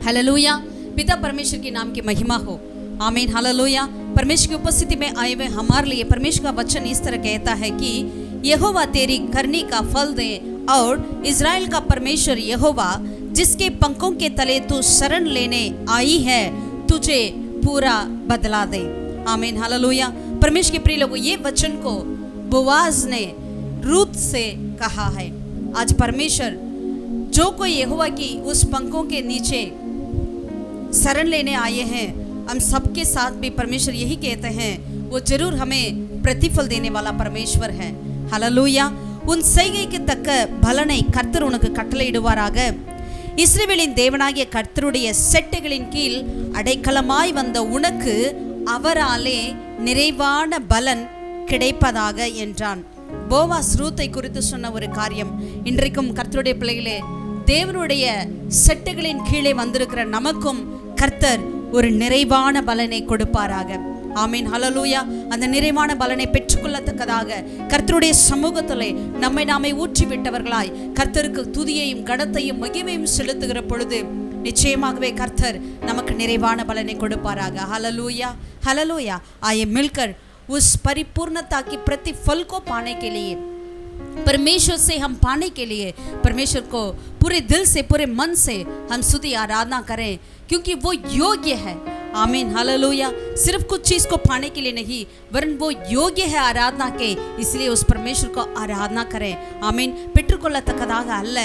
Hallelujah. पिता परमेश्वर के नाम की महिमा हो। आमीन। हालेलुया। परमेश्वर की उपस्थिति में आए हुए हमारे लिए परमेश्वर का वचन इस तरह कहता है कि यहोवा तेरी करनी का फल दे और इज़राइल का परमेश्वर यहोवा जिसके पंखों के तले तू शरण लेने आई है तुझे पूरा बदला दे। आमीन। हालेलुया। परमेश्वर के प्रिय लोगों, ये वचन को बोआज ने रूत से कहा है। आज परमेश्वर जो कोई यहोवा की उस पंखों के नीचे शरण लेने आए हैं, हम सबके साथ भी परमेश्वर यही कहते हैं, वो जरूर हमें प्रतिफल देने वाला परमेश्वर है। हालेलुया। உன் செய்கைக்கு தக்க பலனை கர்த்தர் உனக்கு கட்டளையிடுவாராக. இஸ்ரவேலின் தேவனாகிய கர்த்தருடைய செட்டைகளின் கீழ் அடைக்கலமாய் வந்த உனக்கு அவராலே நிறைவான பலன் கிடைப்பதாக என்றான். போவாஸ் ரூத்தை குறித்து சொன்ன ஒரு காரியம் இன்றைக்கும் கர்த்தருடைய பிள்ளைகளே, தேவனுடைய செட்டைகளின் கீழே வந்திருக்கிற நமக்கும் கர்த்தர் ஒரு நிறைவான பலனை கொடுப்பாராக. ஆமீன். ஹல்லேலூயா. அந்த நிறைவான பலனை பெற்றுக்கொள்ளத்தக்கதாக கர்த்தருடைய சமூகத்திலே நம்மை நாமே ஊற்றி விட்டவர்களாய் கர்த்தருக்கு துதியையும் கனத்தையும் மகிமையும் செலுத்துகிற பொழுது நிச்சயமாகவே கர்த்தர் நமக்கு நிறைவான பலனை கொடுப்பாராக. ஹல்லேலூயா, ஹல்லேலூயா. आइए मिलकर उस परिपूर्णता की प्रतिफल को पाने के लिए, परमेश्वर से हम पाने के लिए परमेश्वर को पूरे दिल से पूरे मन से हम स्तुति आराधना करें, क्योंकि वो योग्य है. आमीन. हालेलुया. सिर्फ कुछ चीज को पाने के लिए नहीं, वरन वो योग्य है आराधना के, इसलिए उस परमेश्वर को आराधना करें. आमीन. பெற்றுக்கொள்ளத்தக்கதாக அல்ல,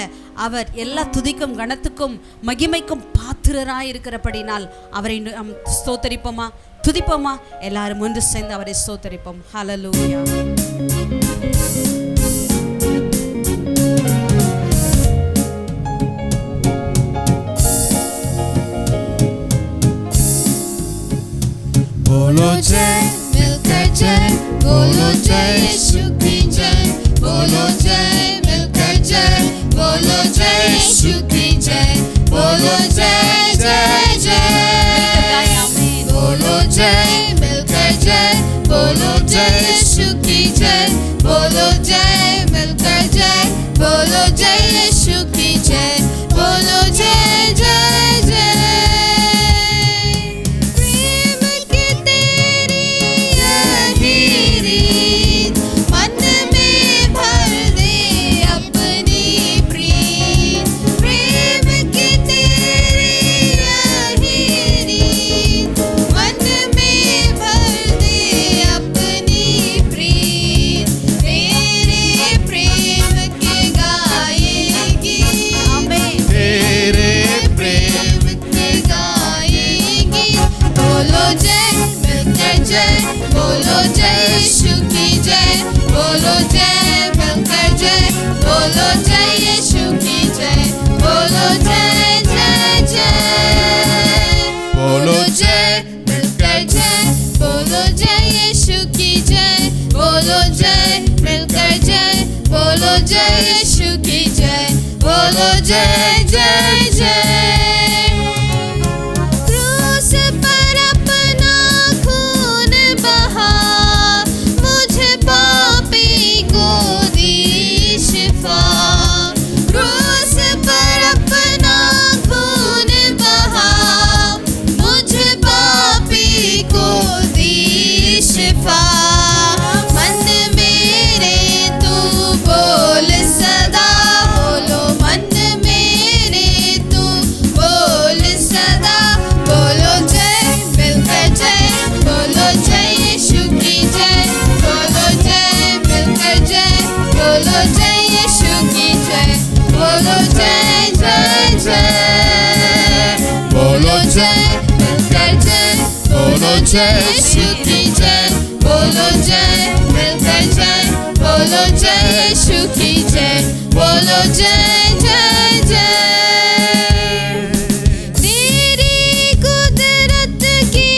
அவர் எல்லா துதிக்கும் கனத்துக்கும் மகிமைக்கும் பாத்திரராய் இருக்கிறபடினால் அவரை நாம் ஸ்தோத்தரிப்போமா, துதிப்போமா? எல்லாரும் ஒன்று சேர்ந்து அவரை ஸ்தோத்தரிப்போம். ஹல்லேலூயா. बोलो जय, मिलकर जय, बोलो जय यीशु की जय, बोलो जय, मिलकर जय, बोलो जय यीशु की जय, बोलो जय जय जय, बोलो जय, मिलकर जय, बोलो जय यीशु की जय, बोलो जय, मिलकर जय, बोलो जय यीशु की जय, बोलो जय जय जय. बोलो जय यीशु की जय, बोलो जय, मिलकर जय, बोलो जय यीशु की जय, बोलो जय जय जय, बोलो जय, मिलकर जय, बोलो जय यीशु की जय, बोलो जय, मिलकर जय, बोलो जय यीशु की जय, बोलो जय जय जय. जय यीशु की जय, बोलो जय, मिलकर जय, बोलो जय यीशु की जय, बोलो जय जय जय. तेरी कुदरत की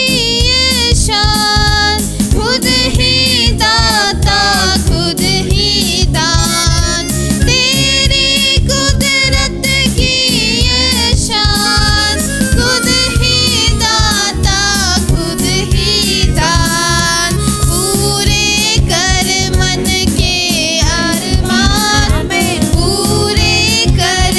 ये शान, खुद ही दाता, खुद ही दान. तेरी कुदरत की ये शान, खुद ही दाता, खुद ही दान. पूरे कर मन के अरमान, पूरे कर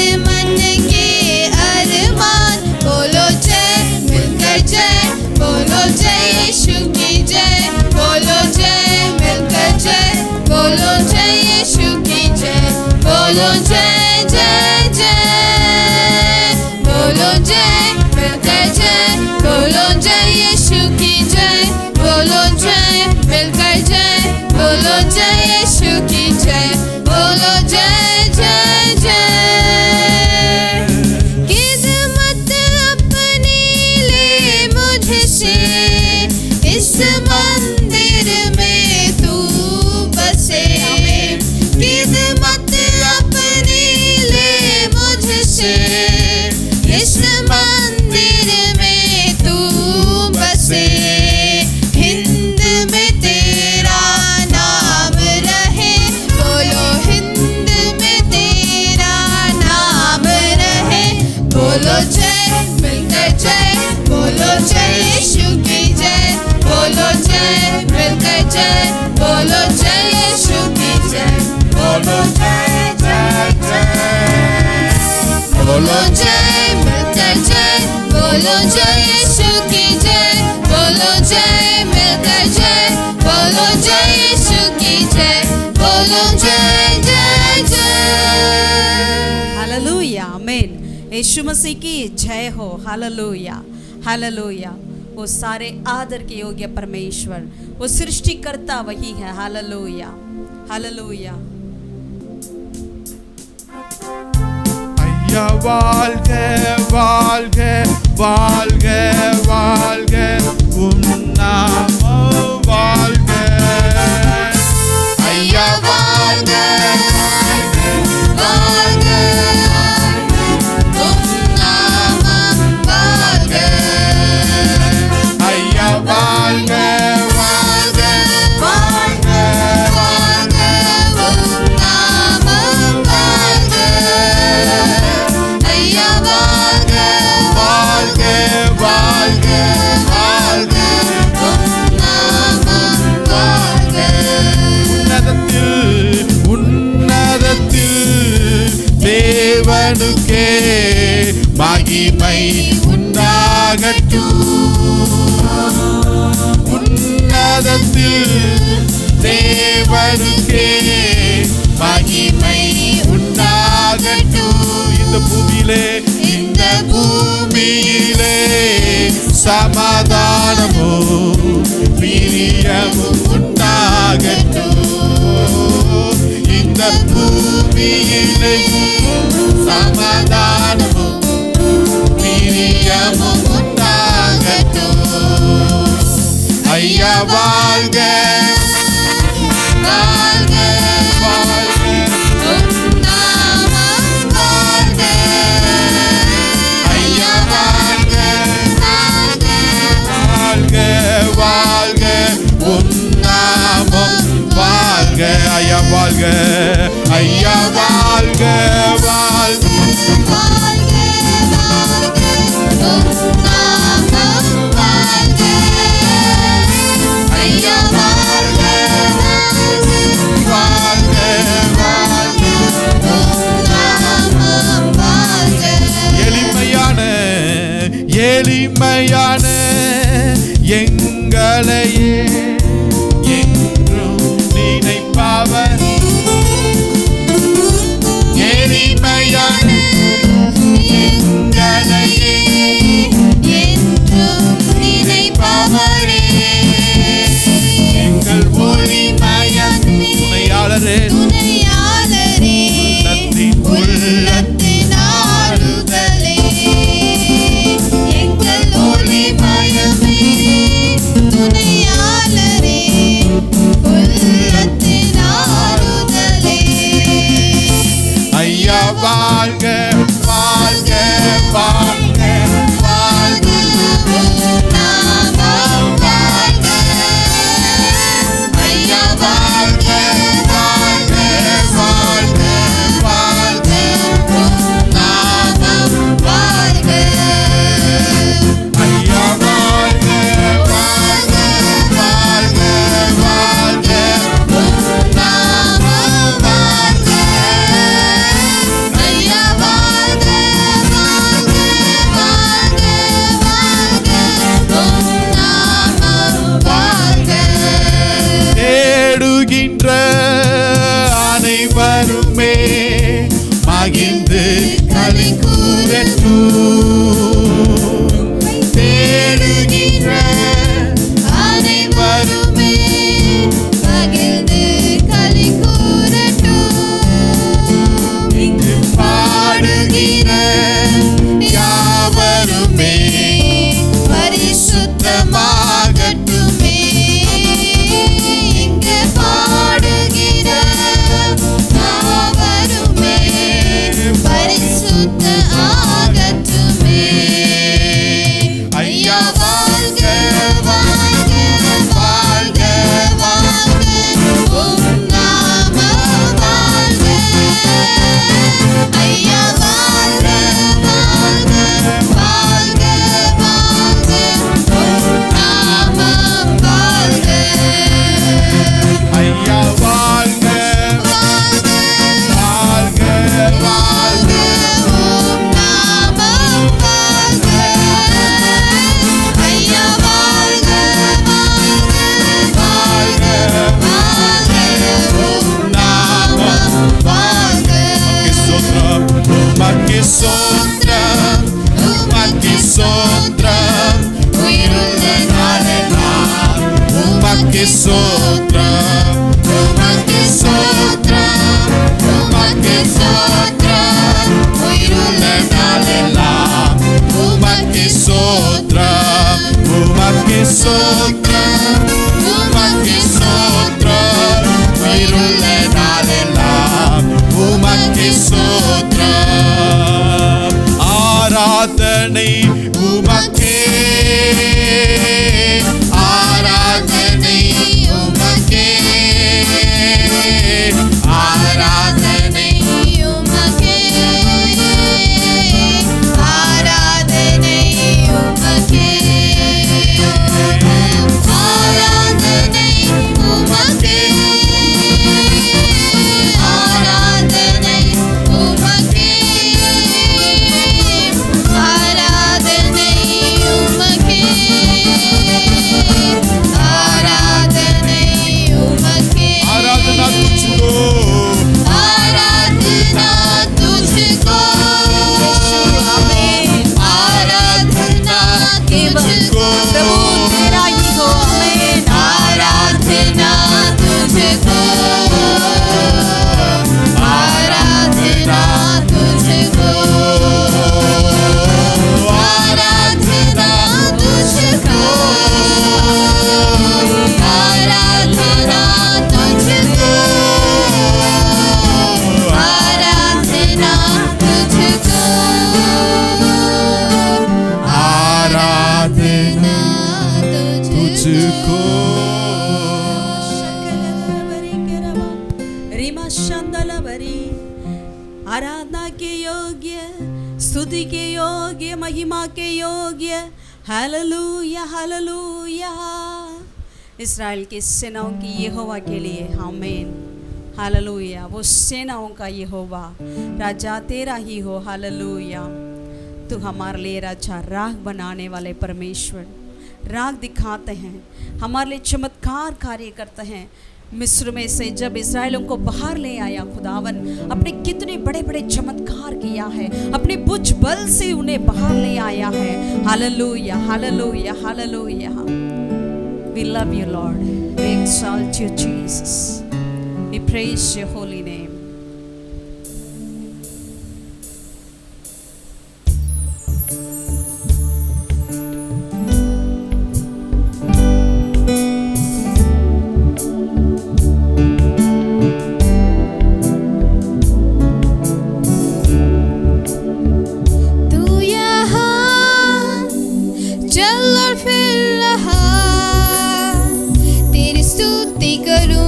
बोलो जय जय जय, बोलो जय मिलकर जय, बोलो जय यीशु की जय, बोलो जय मिलकर जय, बोलो जय यीशु की जय, बोलो जय जय जय। हालेलुया, आमीन। यीशु मसीह की जय हो। Hallelujah, hallelujah. वो सारे आदर के योग्य परमेश्वर, वो सृष्टिकर्ता वही है। Hallelujah, hallelujah. ஐயா வாழ்க வாழ்க வாழ்க வாழ்க உம் நாமம் வாழ்க, ஐயா வாழ்க வாழ்க உம் நாமம் வாழ்க, ஐயா வாழ்க வாழ்க வாழ்க வாழ்க உம் நாமம் வாழ்க, ஐயா வாழ்க வாழ்க வாழ்க வாழ்க உம் நாமம் வாழ்க, உன்னதத்தில் தேவனுக்கே மகிமை உண்டாகட்டும், உன்னதத்தில் தேவனுக்கே மகிமை உண்டாகட்டும். இந்த பூமியிலே சமாதானமும் பிரியமும் உண்டாகட்டும், இந்த பூமியிலே சமாதானமும் பிரியமும் உண்டாகட்டும். ஐயா வாழ்க வாழ்க வாழ்க உம் நாமம் வாழ்க, ஐயா வாழ்க வாழ்க வாழ்க வாழ்க உம் நாமம் வாழ்க, ஐயா வாழ்க ஐயா வாழ்க வாழ்க வாழ்க வாழ்க உம் நாமம் வாழ்க, ஐயா வாழ்க வாழ்க வாழ்க. உம் நாமம் வாழ்க, எளிமையான எளிமையான எங்களையே என்றும் நினைப்பவர், எளிமையான எங்களையே என்றும் நினைப்பவரே, எங்கள் ஒளிமய துணையாளரே, துணையாளரே, உள்ளத்தின் உள்ளத்தின் ஆறுதலே, எங்கள் ஒளிமயமே, துணையாளரே, உள்ளத்தின் ஆறுதலே, ஐயா வாழ்க வாழ்க வாழ்க வாழ்க உம் நாமம் வாழ்க, ஐயா வாழ்க வாழ்க வாழ்க வாழ்க உம் நாமம் வாழ்க, ஐயா வாழ்க வாழ்க வாழ்க வாழ்க உம் நாமம் வாழ்க, ஐயா வாழ்க வாழ்க வாழ்க வாழ்க உம் நாமம் வாழ்க, தேடுகின்ற அனைவருமே மகிழ்ந்து களி கூறட்டும், தேடுகின்ற அனைவருமே மகிழ்ந்து களி கூறட்டும், இங்கு பாடுகிற யாவருமே பரிசுத்தமாகட்டுமே, இங்கு பாடுகிற யாவருமே பரிசுத்தமாகட்டுமே, சோத்ரம் உமக்கு சோத்ரம் உயிருள்ள நாளெல்லாம் உமக்கு சோத்ரம் உமக்கு சோத்ரம் உமக்கு சோத்ரம் உயிருள்ள நாளெல்லாம் உமக்கு சோத்ரம் உமக்கு சோத்ரம் உமக்கு சோத்ரம் உயிருள்ள நாளெல்லாம் உமக்கு சோத்ரம் ஆராதனை உமக்கே ஆராதனை உமக்கே ஆராதனை உமக்கே ஆராதனை உமக்கே ஆராதனை உமக்கே ஆராதனை உமக்கே ஆராதனை உமக்கே ஆராதனை உமக்கே आराधना तुझको आराधना तुझको आराधना तुझको प्रभु तेरा ही हो आमेन आराधना तुझको आराधना तुझको आराधना तुझको आराधना तुझको आराधना तुझको आराधना तुझको रीमा शंदलवरी आराधना के योग्य स्तुति के योग्य महिमा के योग्य हालेलुया हालेलुया इस्राएल की सेनाओं की यहोवा के लिए आमीन हालेलुया वो सेनाओं का यहोवा राजा तेरा ही हो हालेलुया तू हमारे लिए राजा राग बनाने वाले परमेश्वर राग दिखाते हैं हमारे लिए चमत्कार कार्य करते हैं मिस्र में से जब इस्राएलियों को बाहर ले आया खुदावन अपने कितने बड़े बड़े चमत्कार किया है अपने भुज बल से उन्हें बाहर ले आया है hallelujah hallelujah hallelujah We love you Lord we exalt you Jesus we praise your holy name तू यहाँ चल और फिर रहा तेरी स्तुति करूं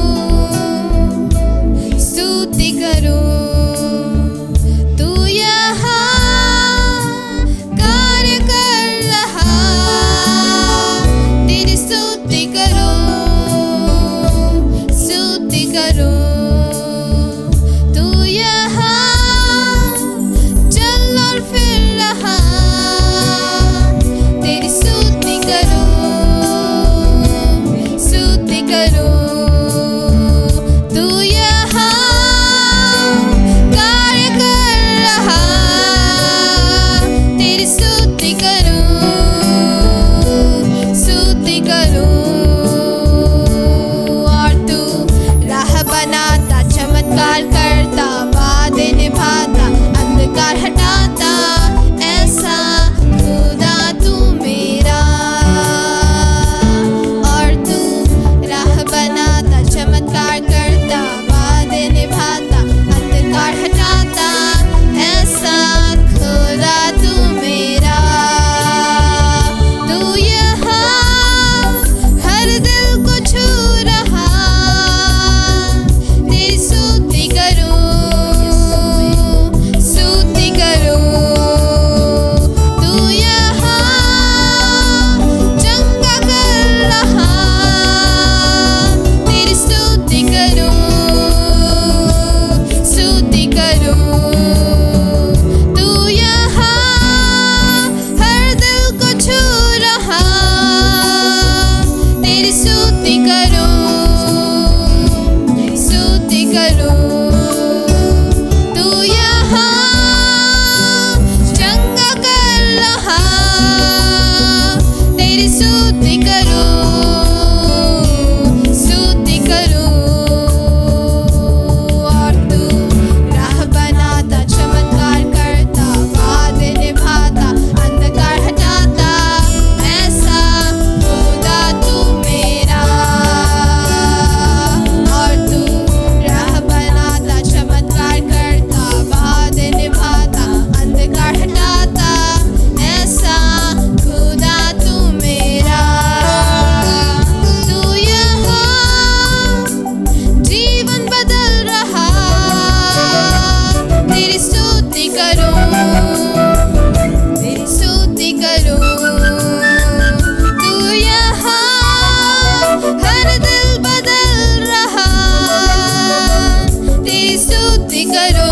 करो,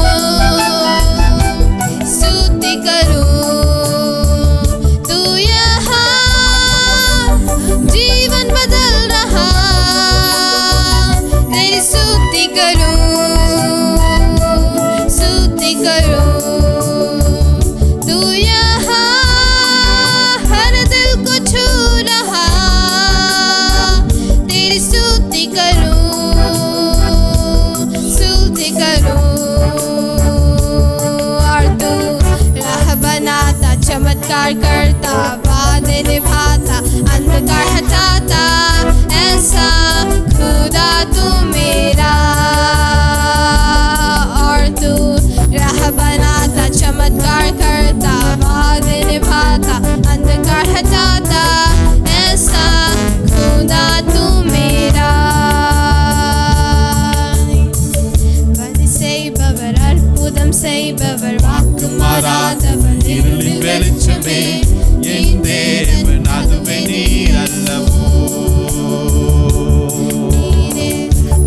स्तुति करो। तू यहाँ जीवन बदल रहा, तेरी स्तुति करो, स्तुति करो। तू यहाँ हर दिल को छू रहा, तेरी स्तुति करो, स्तुति करो। और तू राह बनाता, चमत्कार करता, वादे निभाता, अंधकार हटाता, ऐसा खुदा तू मेरा। और तू राह बनाता, चमत्कार करता, वादे निभाता, अंधकार हटाता, ऐसा खुदा तू मेरा. வழி செய்பவர், அற்புதம் செய்பவர், வாக்கு மாறாதவர், இருளின் வெளிச்சமே என் தேவன் அதுவே நீர் அல்லவோ.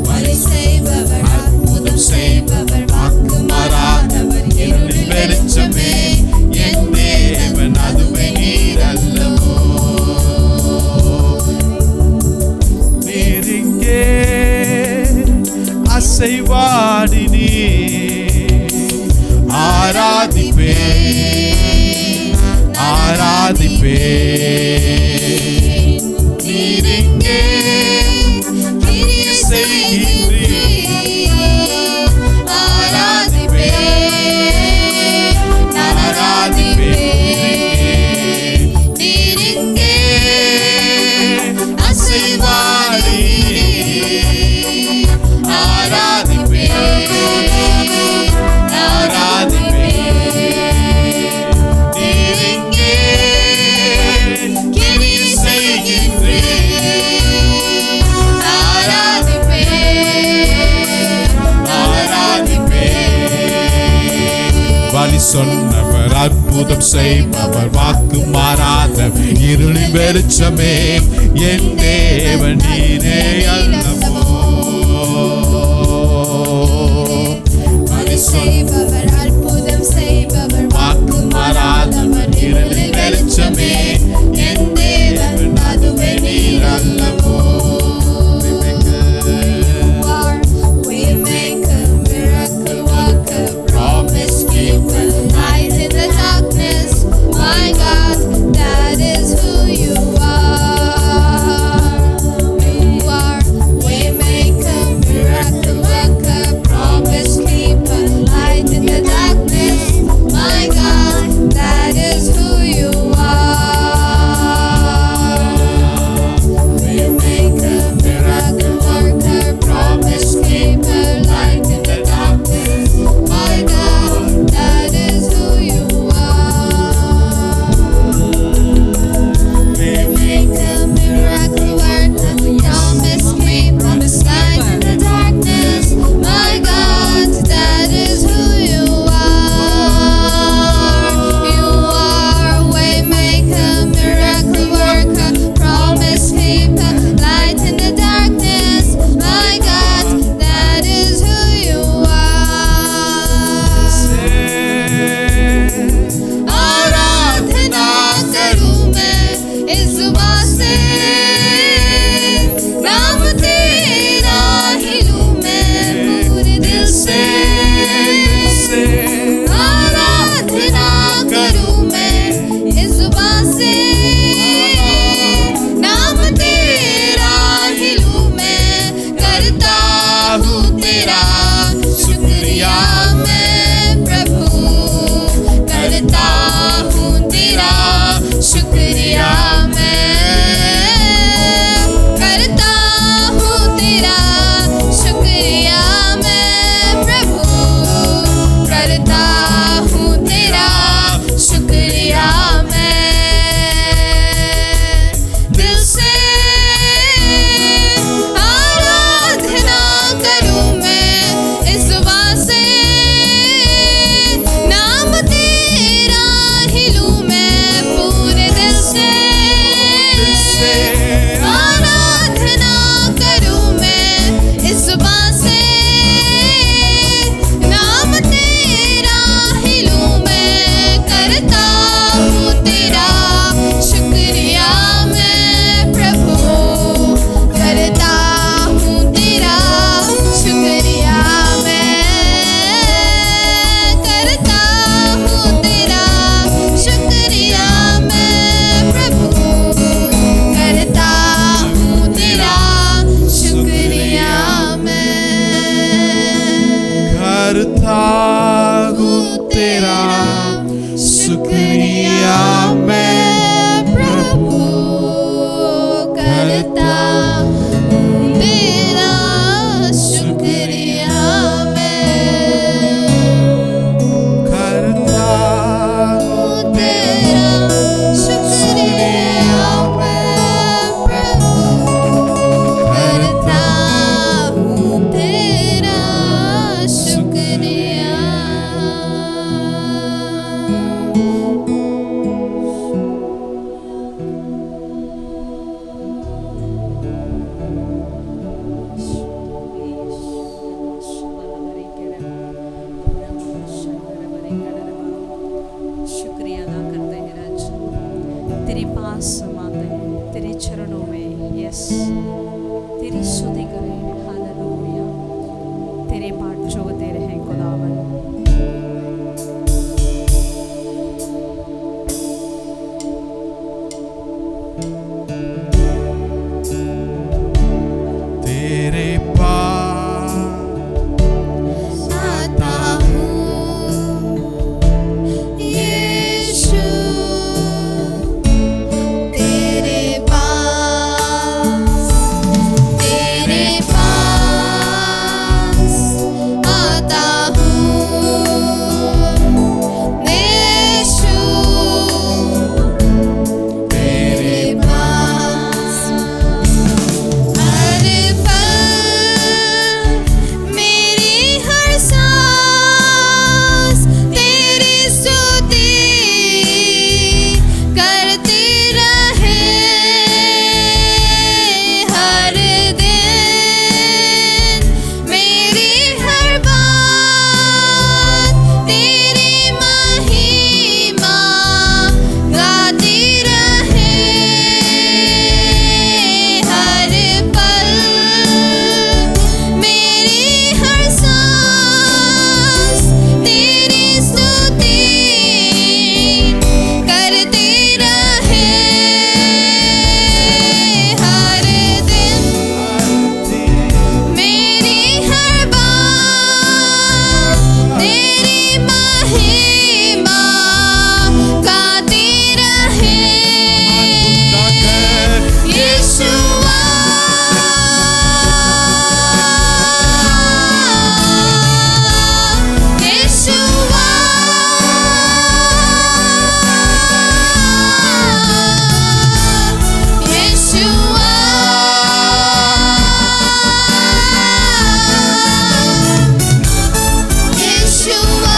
வழி செய்பவர், அற்புதம் செய்பவர், வாக்கு மாறாதவர், இருளின் வெளிச்சமே என் தேவன் அதுவே நீர் அல்லவோ. நீர் இங்கே அசைவாடினே ஆராதிப்பே ஆராதிப்பே. நீர் இங்கே கிரியை செய்கின்றீர் ஆராதிப்பே ஆராதிப்பே. நீர் இங்கே அசைவாடி ஆராதிப்பே ஆராதிப்பே. நீர் இங்கே கிரியை செய்கின்றீர் ஆராதிப்பே ஆராதிப்பே. வழி சொன்னவர், அற்புதம் செய்பவர், வாக்கு மாறாதவர், இருளின் வெளிச்சமே என் தேவன் நீரே அல்லவோ. வழி செய்பவர், அற்புதம் செய்பவர், வாக்கு மாறாதவர், இருளின் வெளிச்சமே என் தேவன் அதுவே நீர் அல்லவோ. Waymaker, miracle worker, promise keeper, light in the darkness, my God, that is who you are. You are waymaker, miracle worker, promise keeper, light आराम आते हैं तेरे चरणों में। यस, तेरी स्तुति करें। हालेलुया, तेरे पाठ जोते रहें खुदावन। तेरे पास आता हूँ यीशु, तेरे पास आता हूँ यीशु, तेरे पास हर पल मेरी हर सांस तेरी स्तुति करती रहे, हर दिन मेरी हर बात तेरी महिमा गाती रहे, हर पल मेरी हर सांस तेरी स्तुति करती रहे, हर दिन मेरी हर बात तेरी महिमा गाती रहे, यीशुआ यीशुआ यीशुआ यीशुआ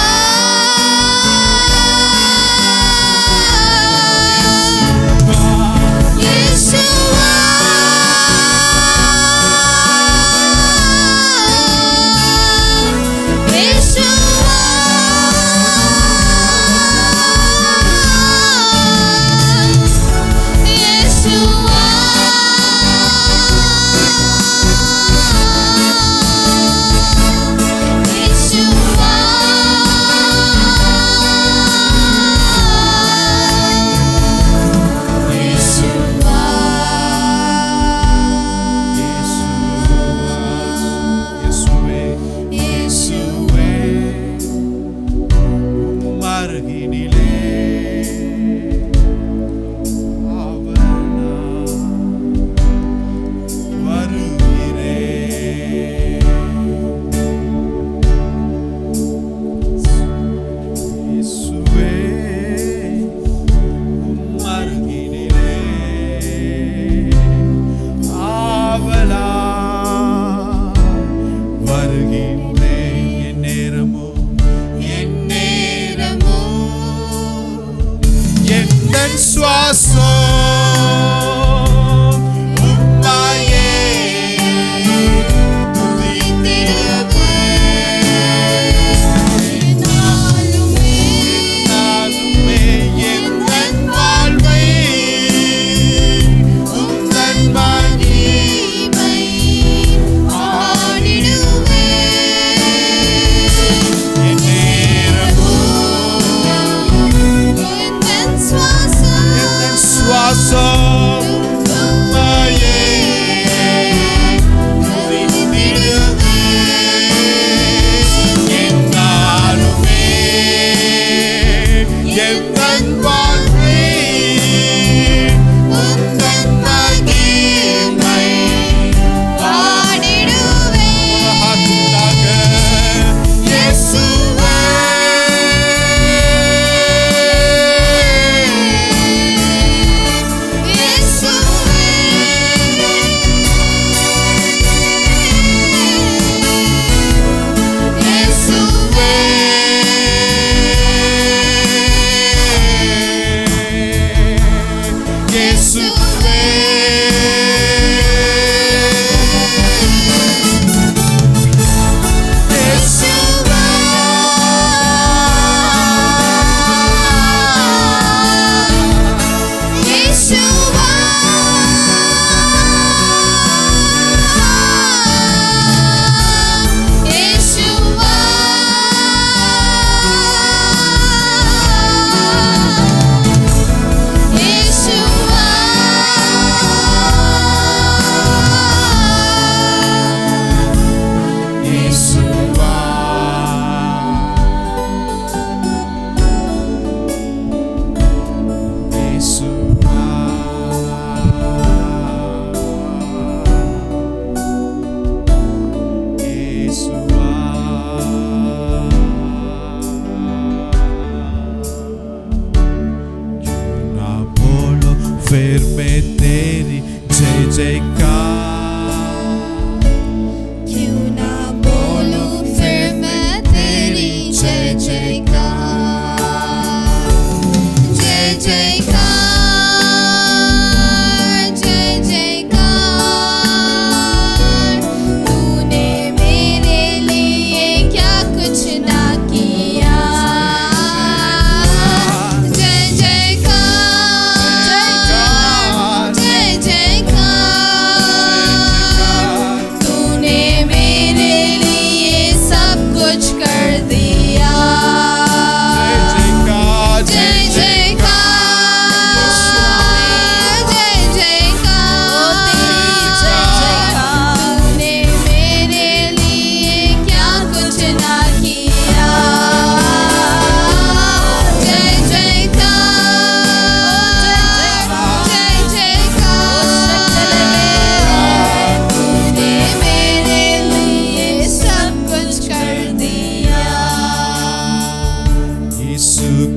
यीशुआ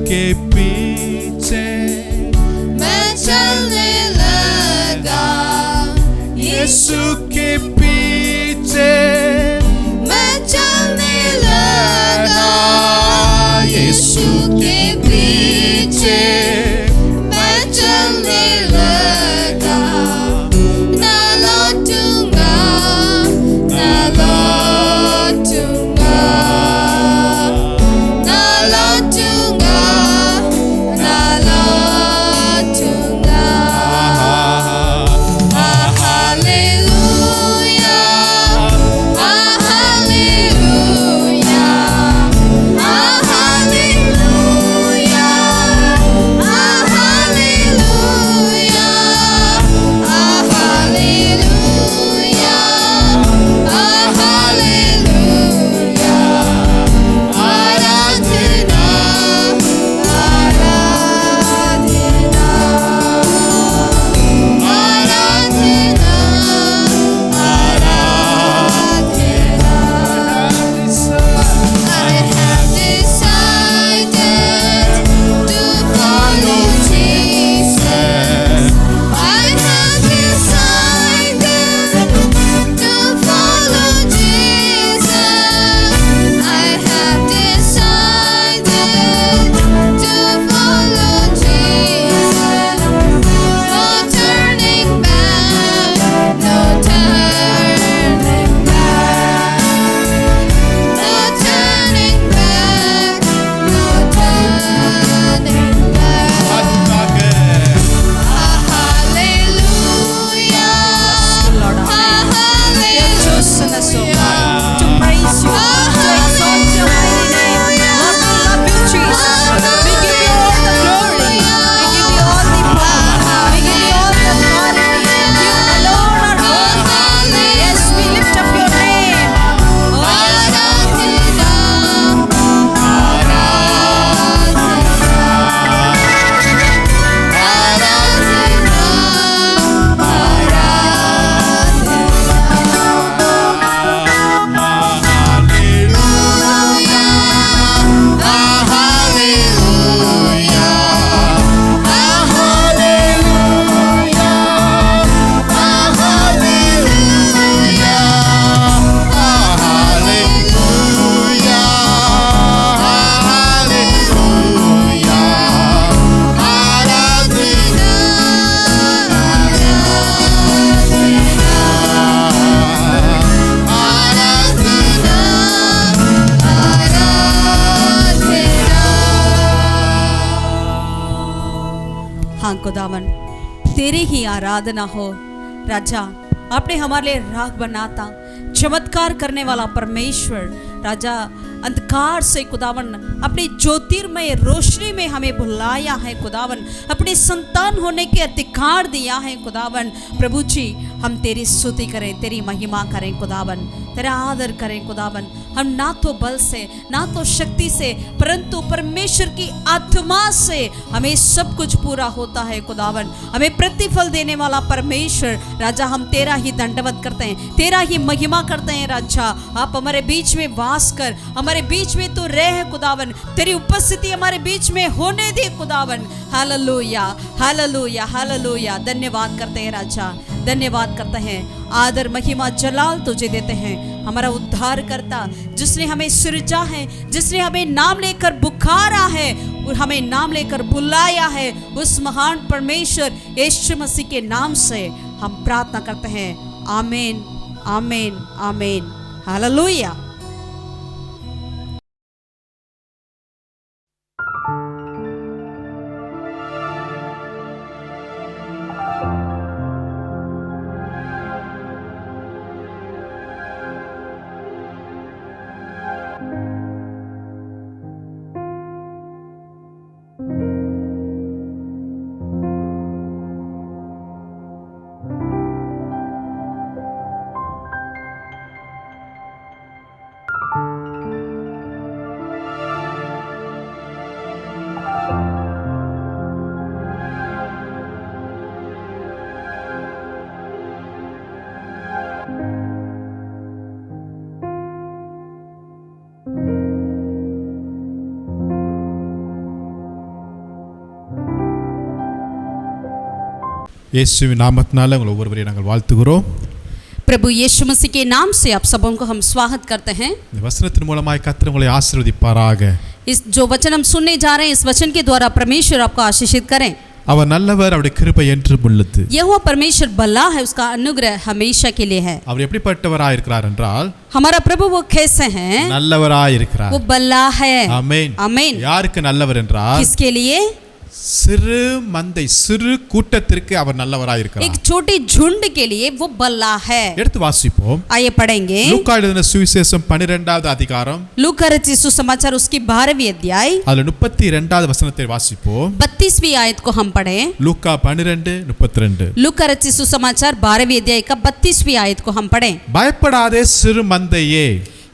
के पीछे मैं चलने लगा, यीशु के पीछे मैं चलने लगा, यीशु के पीछे मैं चलने लगा। ना लौटूंगा, ना लौटूंगा, ना लौटूंगा, ना लौटूंगा। Hallelujah, hallelujah, hallelujah, hallelujah, hallelujah, hallelujah. Aradhana, I have decided to follow Jesus. I have decided to follow Jesus. I have decided to follow Jesus. No turning back, no turning back. No turning back, no turning back. Hallelujah, Lord, amen. You have chosen us, oh God, to praise you, to exalt your holy name. Lord, we love you, Jesus. We give you all the glory. We give you all the power. We give you all the authority. You alone are holy. Yes, we lift up your name. Oh, yes, हाँ खुदावन, तेरी ही आराधना हो। राजा, आपने हमारे लिए राह बनाता, चमत्कार करने वाला परमेश्वर। राजा, अंधकार से खुदावन अपनी ज्योतिर्मय रोशनी में हमें बुलाया है खुदावन, अपने संतान होने के अधिकार दिया है खुदावन। प्रभु जी, हम तेरी स्तुति करें, तेरी महिमा करें खुदावन, तेरा आदर करें खुदावन। हम ना तो बल से, ना तो शक्ति से, परंतु परमेश्वर की आत्मा से हमें सब कुछ पूरा होता है खुदावन। हमें प्रतिफल देने वाला परमेश्वर। राजा, हम तेरा ही दंडवत करते हैं, तेरा ही महिमा करते हैं। राजा, आप हमारे बीच में वास कर, हमारे बीच में तो रह खुदावन, तेरी उपस्थिति हमारे बीच में होने दे खुदावन। Hallelujah, hallelujah, hallelujah. धन्यवाद करते हैं राजा, धन्यवाद करते हैं। आदर, महिमा, जलाल तुझे देते हैं, हमारा उद्धार करता, जिसने हमें सृजा है, जिसने हमें नाम लेकर पुकारा है और हमें नाम लेकर बुलाया है। उस महान परमेश्वर यीशु मसीह के नाम से हम प्रार्थना करते हैं। आमीन, आमीन, आमीन। हालेलुया। இயேசுவின் நாமத்தினால உங்களை ஒவ்வொருவரையும் நாங்கள் வாழ்த்துகிறோம். प्रभु यीशु मसीह के नाम से आप सबों को हम स्वागत करते हैं. இந்த வசனத்தின் மூலமாய் கர்த்தர் உங்களை ஆசீர்வதிப்பாராக. इस जो वचन हम सुनने जा रहे हैं, इस वचन के द्वारा परमेश्वर आपको आशीषित करें. அவர் நல்லவர், அவருடைய கிருபை என்றும் உள்ளது. यहोवा परमेश्वर भला है, उसका अनुग्रह हमेशा के लिए है. அவர் எப்படிப்பட்டவராய் இருக்கிறார் என்றால் हमारा प्रभु वो कैसे हैं? நல்லவராய் இருக்கிறார். वो भला है. ஆமென். आमीन. யாருக்கு நல்லவர் என்றால் किसके लिए? சிறு மந்தை, சிறு கூட்டத்திற்கு அவர் நல்லவராய் இருக்கிறார். एक छोटे झुंड के लिए वो भला है. எடுத்து வாசிப்போம். आइए पढ़ेंगे. லூக்கா எழுதின சுவிசேஷம் 12வது அதிகாரம், लूका रचित सुसमाचार उसकी 12वीं अध्याय அதுல 32வது வசனத்தை வாசிப்போம். 32वीं आयत को हम पढ़ें. லூக்கா 12:32. लूका रचित सुसमाचार 12वीं अध्याय का 32वीं आयत को हम पढ़ें. பயப்படாதே சிறு மந்தையே,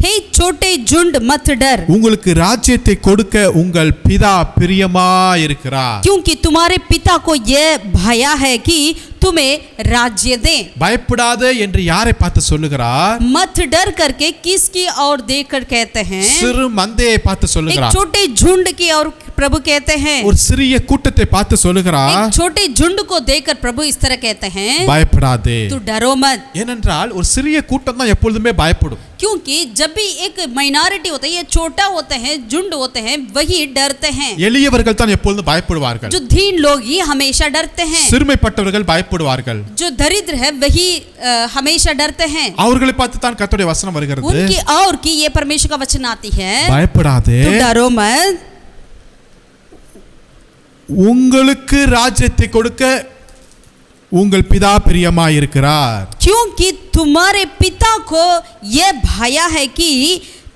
हे छोटे झुंड मत डर, உங்களுக்கு ராஜ்யத்தை கொடுக்க உங்கள் பிதா பிரியமாயிருக்கிறார். क्योंकि तुम्हारे पिता को यह भया है कि तुम्हें राज्य दे. பயப்படாதே என்று யாரை பார்த்து சொல்லுகிறார்? मत डर करके किसकी और देखकर कहते हैं? சிறு மந்தையை பார்த்து एक சொல்லுகிறார். छोटे झुंड की और प्रभु कहते हैं. ஒரு சிறிய கூட்டத்தை பார்த்து சொல்லுகிறார். एक छोटे झुंड को देखकर प्रभु इस तरह कहते हैं, பயப்படாதே. तू डरो मत. ஏனென்றால் ஒரு சிறிய கூட்டம் தான் எப்பொழுதுமே பயப்படும். क्योंकि जब भी एक माइनॉरिटी होता है, ये छोटा होते हैं, झुंड होते हैं, वही डरते हैं. எளியவர்கள் தான் எப்பொழுதும் பயப்படுவார்கள். जो दीन लोग ही हमेशा डरते हैं. சிறுமைப்பட்டவர்கள் பயப்படுவார்கள். जो दरिद्र है वही हमेशा डरते हैं. அவர்களை பார்த்து தான் கர்த்தருடைய வசனம் வருகிறது. उनकी और की ये परमेश्वर का वचन आती है, பயப்படாதே, तू डरो मत, உங்களுக்கு ராஜ்யத்தை கொடுக்க உங்கள் பிதா பிரியமாயிருக்கிறார். क्योंकि तुम्हारे पिता को यह भया है कि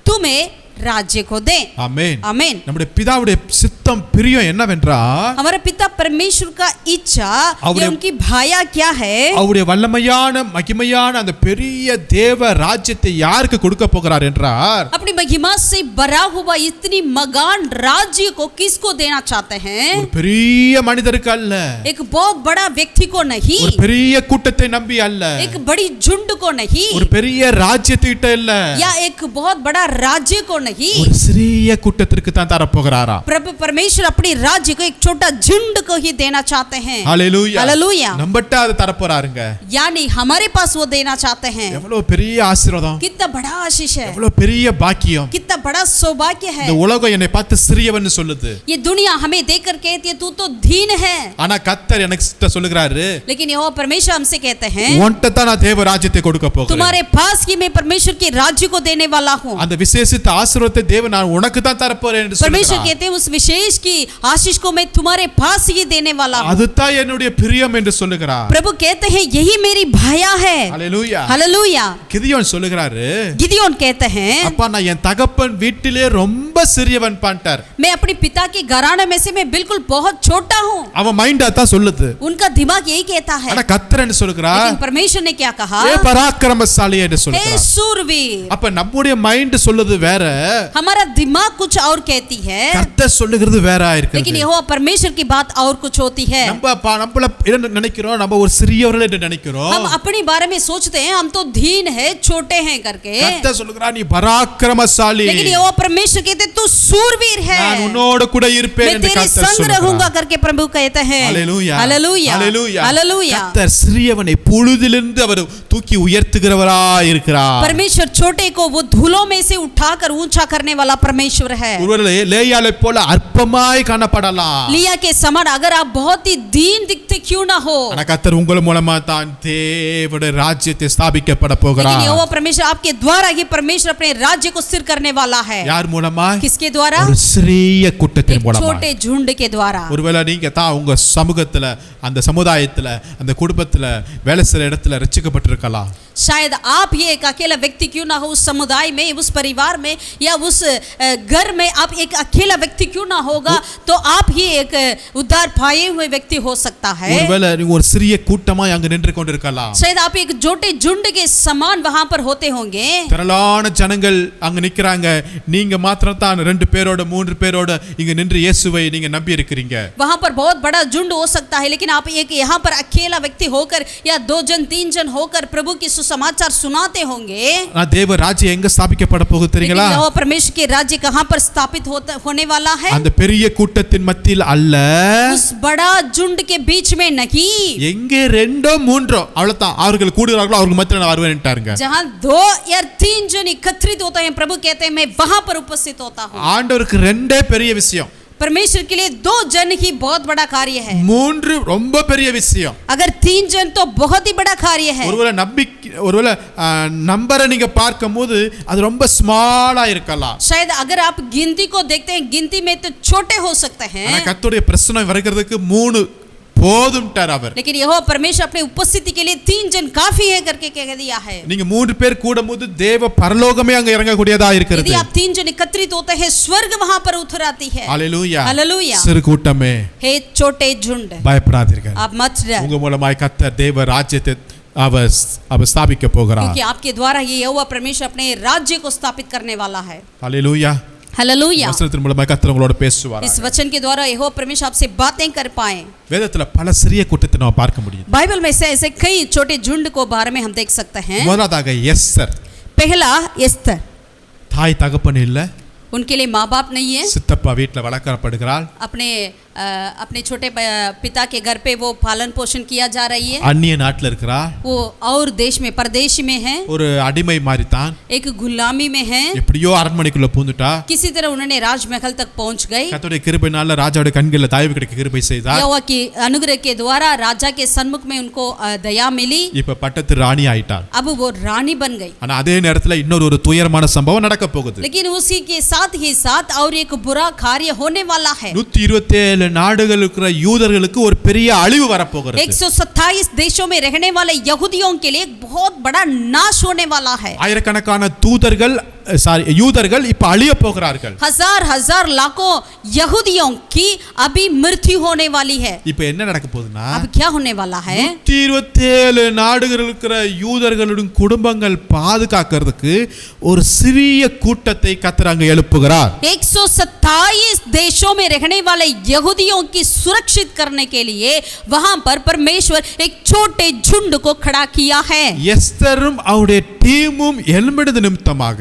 तुम्हें राज्य को दे. ஆமென். आमीन. நம்முடைய பிதாவுடைய சித்தம் பிரியம் என்னவென்றால், हमारे पिता परमेश्वर का इच्छा, ये उनकी भाया क्या है? அவருடைய வல்லமையான மகிமையான அந்த பெரிய தேவ ராஜ்யத்தை யாருக்கு கொடுக்க போகிறார் என்றார், अपनी महिमा से भरा हुआ इतनी मगान राज्य को किसको देना चाहते हैं? ஒரு பெரிய மனிதருக்கு அல்ல, एक बहुत बड़ा व्यक्ति को नहीं, ஒரு பெரிய கூட்டத்தை நம்பி அல்ல, एक बड़ी झुंड को नहीं, ஒரு பெரிய ராஜ்யத்தை கிட்ட இல்ல, या एक बहुत बड़ा राज्य को नहीं, ஒரு சிறிய கூட்டத்திற்கு தான் தர போகிறாரா. प्रभु परमेश्वर अपनी राज्य को एक छोटा झुंड को ही देना चाहते हैं. ஹalleluya. हालेलुया. நம்மட்ட அது தர போறாருங்க. यानी हमारे पास वो देना चाहते हैं. எவ்வளவு பெரிய ஆசீர்வாதம், कितना बड़ा आशीष है, எவ்வளவு பெரிய பாக்கியம். कितना बड़ा सौभाग्य है. இந்த உலகம் என்னை பார்த்து சிறியவன்னு சொல்லுது, ये दुनिया हमें देखकर कहती है तू तो दीन है, ஆனா கர்த்தர் எனக்கு சொல்லுகிறாரு, लेकिन यहोवा परमेश्वर हमसे कहते हैं, உன்கிட்ட தான் நான் தேவ ராஜ்யத்தை கொடுக்க போகிறேன். तुम्हारे पास ही मैं परमेश्वर के राज्य को देने वाला हूँ. அந்த விசேஷித்த ஆசீர்வாதத்தை தேவன் நான் உனக்கு தான் தர போறேன் என்று परमेश्वर சொல்கிறார். कहते हैं उस विशेष की आशीष को मैं तुम्हारे पास ही देने वाला हूँ. அதுதான் என்னுடைய பிரியம் என்று சொல்லுகிறார். प्रभु कहते हैं यही मेरी भाया है. ஹalleluya. हालेलुया. கிதியோன் சொல்லுகிறாரு, गिदियोन कहते हैं, அப்பா நான் என் தகப்பன் வீட்டிலே ரொம்ப சிறியவன் பாண்டார். मैं अपने पिता के घराने में से मैं बिल्कुल बहुत छोटा हूँ. அவன் மைண்டா தான் சொல்லுது, उनका दिमाग यही कहता है. ஆனா கர்த்தர் என்ன சொல்லுகிறார், लेकिन परमेश्वर ने क्या कहा? ஏ பராக்கிரமசாலி என்று हे சொல்லுகிறார். सूरवीर. அப்ப நம்முடைய மைண்ட் சொல்லுது வேற, हमारा दिमाग कुछ और कहती है, கர்த்தர் சொல்லுகிறது வேற लेकिन இருக்குது. यहोवा परमेश्वर की बात और कुछ होती है. நம்மள என்ன நினைக்கிறோம், நம்ம ஒரு சிறியவர்கள் என்று நினைக்கிறோம். हम अपने बारे में सोचते हैं हम तो दीन है, छोटे हैं करके, கர்த்தர் சொல்லுகிறார் நீ பராக்கிரமசாலி, लेकिन यहोवा परमेश्वर कहते तू सूरवीर है, நான் உன்னோடு கூட இருப்பேன் मैं என்று तेरे கர்த்தர் संग रहूंगा சொல்லுகிறார். करके प्रभु कहते हैं. ஹalleluya. हालेलुया. ஹalleluya. हालेलुया. கர்த்தர் சிறியவனை புழுதிலிருந்து அவர் தூக்கி உயர்த்துகிறவராய் இருக்கிறார். परमेश्वर छोटे को वो धूलों में से उठाकर ऊंचा करने वाला परमेश्वर है. ஒருவேளை லேயாளை போல அற்பமாய் காணப்படலாம், लिया के समान अगर आप बहुत ही दीन दिखते क्यों ना हो, ஆனா கர்த்தர் உங்கள் மூலமா தான் தேவனுடைய ராஜ்யத்தை ஸ்தாபிக்கப்பட लेकिन போகிறார். यहोवा परमेश्वर आपके द्वारा ही परमेश्वर अपने राज्य को स्थिर करने वाला है. யார் மூலமா? किसके द्वारा? ஒரு சிறிய கூட்டத்தின் एक மூலமா. छोटे झुंड के द्वारा. ஒருவேளை நீங்க தான் உங்க சமூகத்துல, அந்த சமுதாயத்துல, அந்த குடும்பத்துல, வேலை செய்யற இடத்துல ரட்சிக்கப்பட்டிருக்கலாம். शायद आप ही एक अकेला व्यक्ति क्यों ना हो, उस समुदाय में, उस परिवार में या उस घर में आप एक अकेला व्यक्ति क्यों ना होगा, तो आप ही एक उद्धार पाए हुए व्यक्ति हो सकता है. ஒருவேளை நீங்க ஒரு சிறிய கூட்டமாய் அங்க நின்று கொண்டிருக்கலாம். शायद आप एक छोटे झुंड के समान वहां पर होते होंगे. திரளான ஜனங்கள் அங்க நிக்கிறாங்க, நீங்க மாத்திரம் தான் 2 பேரோட 3 பேரோட இங்க நின்று இயேசுவை நீங்க நம்பி இருக்கிறீங்க. वहां पर बहुत बड़ा झुंड हो सकता है, लेकिन आप एक यहाँ पर अकेला व्यक्ति होकर या 2 जन 3 जन होकर प्रभु की सुसमाचार सुनाते होंगे, நான் தேவ ராஜ்யம் எங்க ஸ்தாபிக்கப்பட போகுது लेकिन தெரியுங்களா? यहोवा परमेश्वर के राज्य कहाँ पर स्थापित होने वाला है? அந்த பெரிய கூட்டத்தின் மத்தியில் அல்ல, उस बड़ा झुंड के बीच में नहीं, எங்கே ரெண்டோ மூன்றோ அவ்வளவுதான் அவர்கள் கூடுகிறார்களோ அவர்கள் மத்தியில் நான் வருவேன்ட்டாருங்க. जहाँ 2 या 3 जन एकत्रित होते हैं, प्रभु कहते हैं मैं वहां पर उपस्थित होता हूँ। ஆண்டவருக்கு ரெண்டே பெரிய விஷயம், परमेश्वर के लिए 2 जन ही बहुत बड़ा कार्य है, மூன்று ரொம்ப பெரிய விஷயம். अगर 3 जन तो बहुत ही बड़ा कार्य है। ஒருவேளை நம்பரை நீங்க பார்க்கும்போது அது ரொம்ப ஸ்மாலா இருக்கலாம், शायद अगर आप गिनती को देखते हैं, गिनती में तो छोटे हो सकते हैं, ஆனா கர்த்தருடைய பிரசன்னம் வருகிறதுக்கு 3 போதும்ட்டார் அவர். लेकिन यहोवा परमेश्वर अपने उपस्थिति के लिए 3 जन काफी है करके कह दिया है। நீங்க 3 பேர் கூடும்போது தேவ பரலோகமே அங்க இறங்கக்கூடியதா இருக்கிறது. यदि आप 3 जन एकत्रित होते हैं, स्वर्ग वहां पर उतर आती है। ஹalleluya, हालेलुया। சிறு கூட்டமே हे छोटे झुंड, பயப்படாதீர்கள், आप मत डरो, உங்க மூலமாய் கர்த்தர் தேவ ராஜ்யத்தை அவர் ஸ்தாபிக்க போகிறார். क्योंकि आपके द्वारा ये यहोवा परमेश्वर अपने राज्य को स्थापित करने वाला है। ஹalleluya, हालेलुया। வசனத்தின் மூலமாய் கர்த்தர் உங்களோட பேசுவார். इस वचन के द्वारा यहोवा परमेश्वर आपसे बातें कर पाए। வேதத்துல பல சிறிய கூட்டத்தை நாம் பார்க்க முடியும். बाइबल में से ऐसे कई छोटे झुंड को बारे में हम देख सकते हैं। முதலாவதாக எஸ்தர், पहला एस्तर, தாய் தகப்பன் இல்ல, उनके लिए माँ बाप नहीं है, சித்தப்பா வீட்டுல வளர்க்கப்படுகிறாள், अपने छोटे पिता के घर पे वो पालन पोषण किया जा रही है, அந்நிய நாட்டுல இருக்கிறாள், वो और देश में परदेश में है, ஒரு அடிமை மாதிரி தான், एक गुलामी में है, எப்படியோ அரண்மனைக்குள்ள பூந்துட்டா, किसी तरह उन्होंने राजमहल तक पहुंच गए। கர்த்தருடைய கிருபையினால ராஜாவுடைய கண்களில் தயவு கிடைக்க கிருபை செய்தார். यहोवा की अनुग्रह के द्वारा राजा के सन्मुख में उनको दया मिली, இப்ப பட்டத்து ராணி ஆயிட்டாள். अब वो रानी बन गई। ஆனா அதே நேரத்துல இன்னொரு துயரமான சம்பவம் நடக்க போகுது. लेकिन उसी के साथ ही साथ और एक बुरा कार्य होने वाला है। 127 நாடுகள் இருக்கிற யூதர்களுக்கு ஒரு பெரிய அழிவு வரப்போகிறது. 127 देशों में रहने वाले यहूदियों के लिए एक बहुत बड़ा नाश होने वाला है। ஆயிரக்கணக்கான யூதர்கள் இப்ப அழிய போகிறார்கள். हजार लाखों यहूदियों की अभी मृत्यु होने वाली है। இப்ப என்ன நடக்க போகுதுன்னா, अब क्या होने वाला है? 127 நாடுகள் இருக்கிற யூதர்களுடைய குடும்பங்கள் பாதுகாக்கிறதுக்கு ஒரு சிறிய கூட்டத்தை கர்த்தர் அங்க எழுப்புகிறார். 127 देशों में रहने वाले यहूदियों की सुरक्षित करने के लिए वहां पर परमेश्वर एक छोटे झुंड को खड़ा किया है। எஸ்தரும் அவருடைய டீமும் எழும்பினது நிமித்தமாக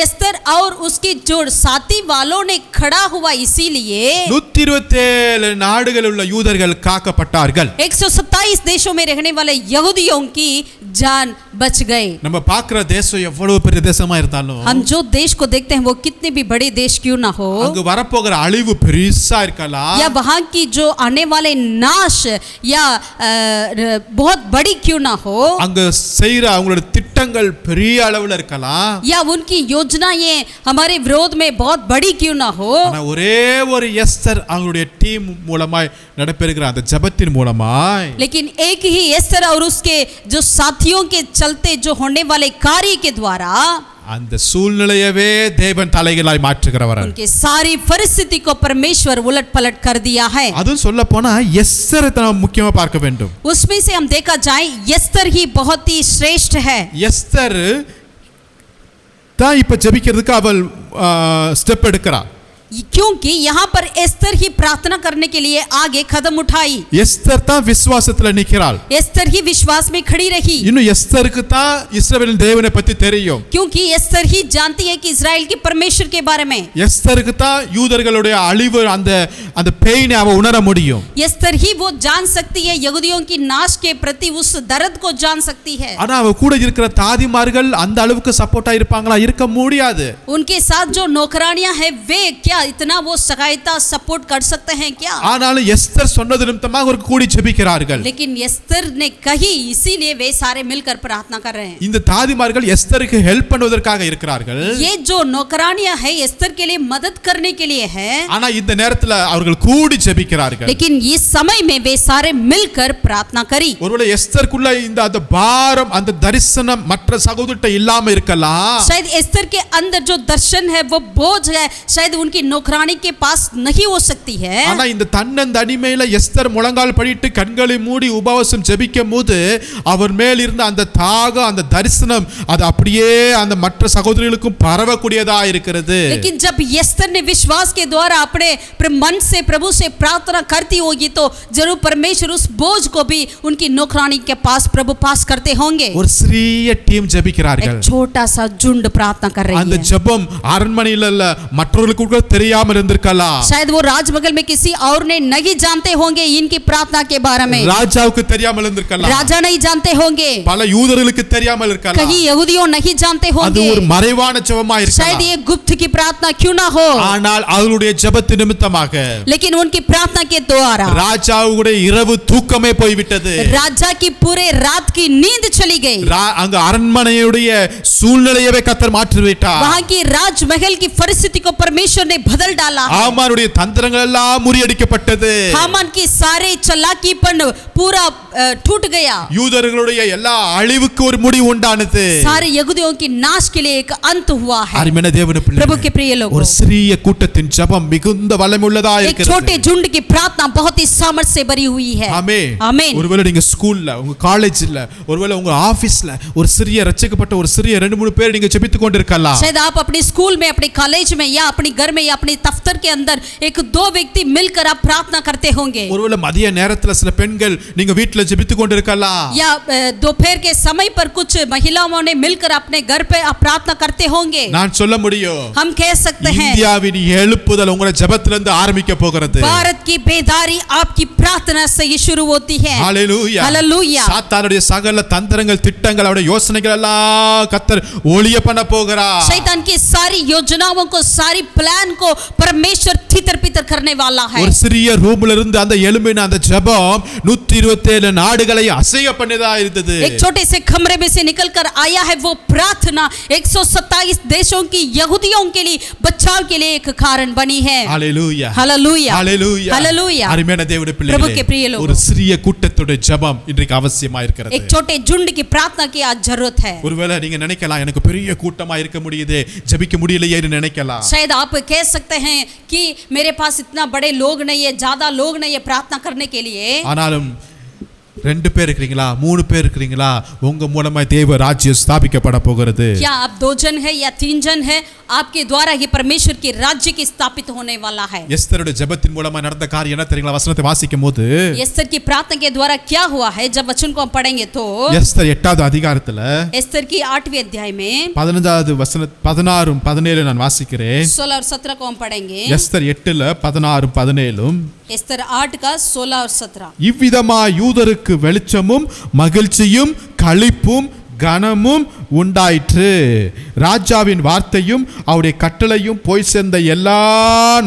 एस्तर और उसके जो साथी वालों ने खड़ा हुआ, इसीलिए 127 நாடுகளில் உள்ள யூதர்கள் காக்கப்பட்டார்கள். 127 देशों में रहने वाले यहूदियों की जान बच गए। நம்ம பார்க்கிற தேசம் எவ்வளவு பெரிய தேசமா இருந்தாலும், हम जो देश को देखते हैं वो कितने भी बड़े देश क्यों ना हो, அங்க வரப்போகிற அழிவு பெருசா இருக்கலாம், या वहां की जो आने वाले नाश या बहुत बड़ी क्यों ना हो, அங்க செய்யற அவங்களோட திட்டங்கள் பெரிய அளவுல இருக்கலாம், या उनकी योजनाएं हमारे विरोध में बहुत बड़ी क्यों ना हो, ஆனா ஒரே ஒரு எஸ்தர் அவங்களுடைய டீம் மூலமாய் நடைபெறுகிற அந்த ஜெபத்தின் மூலமாய், लेकिन एक ही एस्तर और उसके जो साथियों के चलते जो होने वाले कार्य के द्वारा அந்த சூழ்நிலையவே தேவன் தலைகளாய் மாற்றுகிறவர். उनके सारी परिस्थिति को परमेश्वर उलट पलट कर दिया है। அதுவும் சொல்ல போனா எஸ்தரை நாம் முக்கியமா பார்க்க வேண்டும். उसमें से हम देखा जाए एस्तर ही बहुत ही श्रेष्ठ है। எஸ்தர் தான் இப்ப ஜெபிக்கிறதுக்கு அவள் ஸ்டெப் எடுக்கிறா, क्योंकि यहाँ पर एस्तर ही प्रार्थना करने के लिए आगे कदम उठाई। எஸ்தர் தான் விசுவாசத்துல நிக்கிறாள். एस्तर ही विश्वास में खड़ी रही, இன்னும் எஸ்தருக்கு தான் இஸ்ரவேலின் தேவனை பத்தி தெரியும். क्योंकि एस्तर ही जानती है कि इस्राएल के परमेश्वर के बारे में। எஸ்தருக்கு தான் யூதர்களுடைய அழிவு அந்த பெயினை அவ உணர முடியும். एस्तर ही वो जान सकती है, यहूदियों की नाश के प्रति उस दर्द को जान सकती है। ஆனா அவ கூட இருக்கிற தாதிமார்கள் அந்த அளவுக்கு சப்போர்ட்டா இருப்பாங்களா? இருக்க முடியாது. उनके साथ जो नौकरानियां हैं वे क्या इतना वो सहायता सपोर्ट कर सकते हैं क्या? ஆனாலும் எஸ்தர் சொன்னது நிமித்தமாக ஒரு கூடி ஜெபிக்கிறார்கள். लेकिन एस्तर ने कही, इसीलिए वे सारे मिलकर प्रार्थना कर रहे हैं। இந்த தாதிமார்கள் எஸ்தருக்கு ஹெல்ப் பண்ணுவதற்காக இருக்கிறார்கள். ये जो नौकरानियां है एस्तर के लिए मदद करने के लिए है, ஆனா இந்த நேரத்துல அவர்கள் கூடி ஜெபிக்கிறார்கள். लेकिन इस समय में वे सारे मिलकर प्रार्थना करी। ஒருவேளை எஸ்தருக்குள்ள அந்த பாரம் அந்த தரிசனம் மற்ற சகோதரர்கிட்ட இல்லாம இருக்கலாம். शायद एस्तर के अंदर जो दर्शन है वो बोझ है, शायद उनकी नौकरानी के पास नहीं हो सकती है। ஆனா இந்த தன்னந்தனிமையில எஸ்தர் முழங்கால் படிட்டு கண்களை மூடி உபவாசம் ஜெபிக்கும் போது அவர் மேல் இருந்த அந்த தாகம் அந்த தரிசனம் அது அப்படியே அந்த மற்ற சகோதரிகளுக்கும் பரவக்கூடியதா இருக்கிறது. लेकिन जब एस्तर ने विश्वास के द्वारा अपने मन से प्रभु से प्रार्थना करती होगी तो जरूर परमेश्वर उस बोझ को भी उनकी नौकरानी के पास प्रभु पास करते होंगे। ஒரு சிறிய டீம் ஜெபிக்கிறார்கள். एक छोटा सा झुंड प्रार्थना कर रही அந்த है। ஜெபம் அரண்மனையில இல்ல மற்றவர்களுக்கு கூட தெரியாம இருந்திருக்கலாம். शायद वो राजमहल में किसी और ने नहीं जानते होंगे इनकी प्रार्थना के बारे में। ராஜாவுக்கு தெரியாம இருந்திருக்கலாம். राजा नहीं जानते होंगे, பல யூதர்களுக்கு தெரியாம இருக்கலாம். कहीं यहूदियों नहीं जानते அது होंगे, ஒரு மறைவான ஜெபமா शायद இருக்கலாம். ये गुप्त की प्रार्थना क्यों ना हो, ஆனால் அவளுடைய ஜெபத்தின் நிமித்தமாக लेकिन उनकी प्रार्थना के द्वारा ராஜாவுடைய இரவு தூக்கமே போய்விட்டது. राजा की पूरे रात की नींद चली गई। அங்க அரண்மனையுடைய சூழ்நிலையவே கர்த்தர் மாற்றி விட்டார். वहां की राजमहल की परिस्थिति को परमेश्वर ने बदल डाला। ஆமானுடைய தந்திரங்கள் எல்லாம் முறியடிக்கப்பட்டது. हामान की सारे चालाकीपन पूरा टूट गया। யூதர்களுடைய எல்லா அழிவுக்கு ஒரு முடிவு உண்டானது. सारे यहूदियों की नाश के लिए एक अंत हुआ है। அருமையான தேவனுடைய பிள்ளைகளே, प्रभु के प्रिय लोगों, ஒரு சிறிய கூட்டத்தின் ஜெபம் மிகுந்த வல்லமையுள்ளதா एक இருக்கிறது. छोटे झुंड की प्रार्थना बहुत ही सामर्थ्य से भरी हुई है। ஆமென். ஆமென். ஒருவேளை நீங்க ஸ்கூல்ல உங்க காலேஜ்ல ஒருவேளை உங்க ஆபீஸ்ல ஒரு சிறிய ரட்சிக்கப்பட்ட ஒரு சிறிய 2-3 பேர் நீங்க ஜெபித்துக் கொண்டிருக்கலாம். शायद आप अपने स्कूल में, अपने कॉलेज में या अपने घर में या अपने दफ्तर के अंदर 1-2 व्यक्ति मिलकर आप प्रार्थना करते होंगे। ஒருவேளை மதிய நேரத்துல சில பெண்கள் நீங்க வீட்ல ஜெபித்துக் கொண்டிருக்கலாம். या दोपहर के समय पर कुछ महिलाओं ने मिलकर अपने घर पे आप प्रार्थना करते होंगे। நான் சொல்ல முடியும், हम कह सकते हैं இந்தியாவின் எழுப்புதல் உங்களுடைய ஜெபத்திலிருந்து ஆரம்பிக்க போகிறது. भारत की बेदारी आपकी प्रार्थना से ही शुरू होती है। ஹalleluya. हालेलुया। சாத்தானுடைய சகல தந்திரங்கள் திட்டங்கள் அவருடைய யோசனைகள் எல்லாம் கர்த்தர் ஒளிய பண்ண போகிறார். शैतान की सारी योजनाओं को, सारी प्लान को परमेश्वर तितर-बितर करने वाला है। ஒரு சிறிய ரூம்ல இருந்து அந்த எழும்பின அந்த ஜெபம் 127 நாடுகளை அசைய பண்ணதா இருந்தது. एक छोटे से कमरे में से निकलकर आया है वो प्रार्थना 127 देशों की यहूदियों के लिए बचाव के लिए एक कारण बनी है। ஹalleluya. हालेलुया। ஹalleluya. हालेलुया। அருமையான தேவனுடைய प्रभु के प्रिय பிள்ளைகளே, लोगों, ஒரு சிறிய கூட்டத்தோட ஜெபம் இன்றைக்கு அவசியமா இருக்கிறது. एक छोटे झुंड की प्रार्थना की आज जरूरत है। ஒருவேளை நீங்க நினைக்கலாம் எனக்கு பெரிய கூட்டமா இருக்க முடியுதே ஜெபிக்க முடியலையேன்னு நினைக்கலாம். शायद आप कह सकते हैं कि मेरे पास इतना बड़े लोग नहीं है, ज्यादा लोग नहीं है प्रार्थना करने के लिए। ஆனாலும் 2 பேர் இருக்கீங்களா 3 பேர் இருக்கீங்களா உங்க மூலமா தேவ ராஜ்யம் ஸ்தாபிக்கப்பட போகிறது. क्या आप 2 जन है या 3 जन है, आपके द्वारा ही परमेश्वर की राज्य की स्थापित होने वाला है। எஸ்தருடைய ஜெபத்தின் மூலமா நடந்த காரியம் என்ன தெரியுங்களா? வசனத்தை வாசிக்கும்போது एस्तर की प्रार्थना के द्वारा क्या हुआ है, जब वचन को हम पढ़ेंगे तो எஸ்தர் 8வது அதிகாரத்துல एस्तर की 8वीं अध्याय में 15வது வசன 16 17 நான் வாசிக்கிறேன். 16 और 17 को हम पढ़ेंगे। எஸ்தர் 8ல 16 17 एस्तर 8 का 16 और 17। இவ்விதமா யூதருக்கு வெளிச்சமும் மகிழ்ச்சியும் களிப்பும் கனமும் உண்டாயிற்று. ராஜாவின் வார்த்தையும் அவருடைய கட்டளையும் போய் சேர்ந்த எல்லா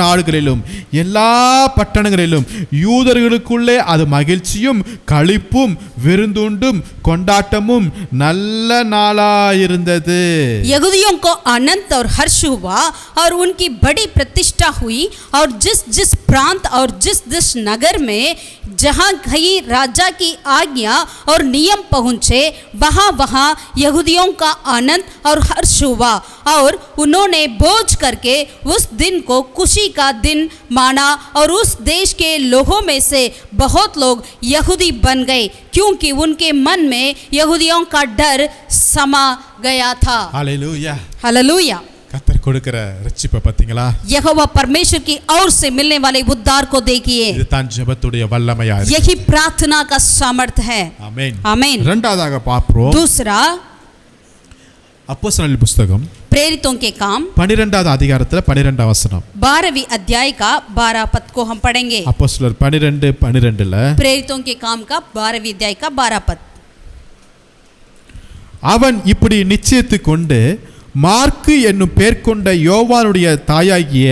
நாடுகளிலும் எல்லா பட்டணங்களிலும் யூதர்களுக்குள்ளே அது மகிழ்ச்சியும் களிப்பும் விருந்துண்டும் கொண்டாட்டமும் நல்ல நாளாயிருந்தது. यहूदियों को आनंद और हर्ष हुआ और उनकी बड़ी प्रतिष्ठा हुई और जिस जिस प्रांत और जिस जिस नगर में जहाँ कहीं राजा की आज्ञा और नियम पहुँचे वहाँ वहाँ यहूदियों का आनंद और हर्ष हुआ और उन्होंने बोझ करके उस दिन को खुशी का दिन माना और उस देश के लोगों में से बहुत लोग यहूदी बन गए क्योंकि उनके मन में यहूदियों का डर समा गया था। ஹalleluya. हालेलुया। கர்த்தர் கொடுக்கிற ரட்சிப்பை பாத்தீங்களா? यहोवा परमेश्वर की ओर से मिलने वाले उद्धार को देखिए। இது தான் ஜெபத்துடைய வல்லமையா இருக்கு. यही प्रार्थना का सामर्थ्य है। ஆமென். आमीन। இரண்டாவதாக பார்ப்போம். दूसरा அப்போஸ்தலர் புத்தகம் प्रेरितों के काम 12வது அதிகாரத்துல 12ஆம் வசனம். 12वीं अध्याय का 12 पद को हम पढ़ेंगे। அப்போஸ்தலர் 12:12ல प्रेरितों के काम का 12वीं अध्याय का 12 पद। அவன் இப்படி நிச்சயித்து கொண்டு மார்க்கு என்னும் பேர் கொண்ட யோவானுடைய தாயாகிய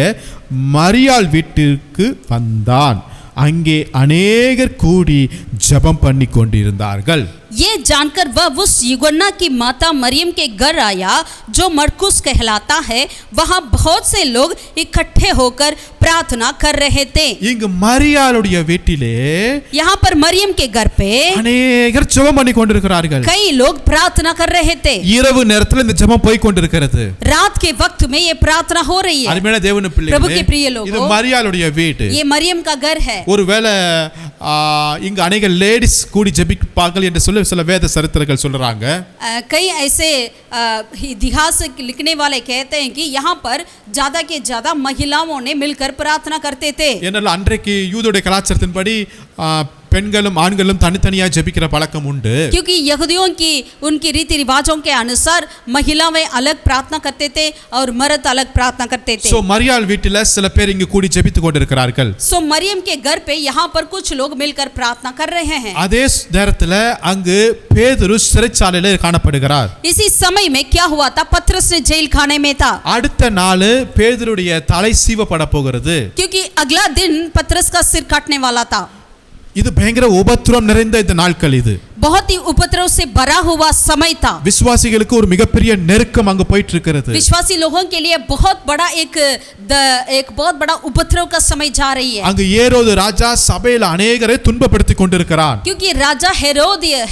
மரியாள் வீட்டிற்கு வந்தான். அங்கே அநேகர் கூடி ஜெபம் பண்ணி கொண்டிருந்தார்கள். ये जानकर वह उस युगन्ना की माता मरियम के घर आया जो मरकुस कहलाता है। वहां बहुत से लोग इकट्ठे होकर प्रार्थना कर रहे थे। இங்கு மரியாளுடைய வீட்டிலே यहाँ पर मरियम के घर पे அநேகர் ஜெபம் பண்ணி கொண்டிருக்கிறார்கள். कई लोग प्रार्थना कर रहे थे। இரவு நேரத்துல இந்த ஜெபம் போய் கொண்டிருக்கிறது. रात के वक्त में ये प्रार्थना हो रही है। அருமையான தேவனுடைய பிள்ளைகளே, प्रभु के प्रिय लोगों, இது மரியாளுடைய வீடு. ये मरियम का घर है। ஒருவேளை இங்க अनेक லேடிஸ் கூடி ஜெபிப்பார்கள் என்று சொல்லி சில வேத சரித்திரங்கள் சொல்றாங்க. कई ऐसे इतिहास लिखने वाले कहते हैं कि यहाँ पर ज्यादा के ज्यादा महिलाओं ने मिलकर प्रार्थना करते थे। ஏனென்றால் அன்றைக்கு யூதருடைய கலாச்சாரத்தின்படி பெண்களும் ஆண்களும் தனித்தனியா ஜெபிக்கிற பழக்கம் உண்டு. क्योंकि यहूदियों की उनकी रीति रिवाजों के अनुसार महिलाएं अलग प्रार्थना करते थे और मर्द अलग प्रार्थना करते थे। சோ மரியாள் வீட்டில சில பேர் இங்க கூடி ஜெபித்துக் கொண்டிருக்கிறார்கள். सो मरियम के घर पे यहाँ पर कुछ लोग मिलकर प्रार्थना कर रहे हैं। அதே நேரத்துல அங்கு பேதுரு சிறைச்சாலையில காணப்படுகிறார். इसी समय में क्या हुआ था? पतरस ने जेल खाने में था। அடுத்த நாள் பேதுருடைய தலை சீவப்பட போகிறது. क्योंकि अगला दिन पतरस का सिर काटने वाला था। இது பயங்கர உபத்திரம் நிறைந்த இந்த நாட்கள். இது बहुत ही उपद्रव से भरा हुआ समय था। விசுவாசிகளுக்கு ஒரு மிகப்பெரிய நெருக்கம் அங்க போயிட்டு இருக்கிறது. विश्वासी लोगों के लिए बहुत बड़ा एक बहुत बड़ा उपद्रव का समय जा रही है। அங்கு ஏரோது ராஜா சபையில अनेகரை துன்பப்படுத்தி கொண்டிருக்கிறான். क्योंकि राजा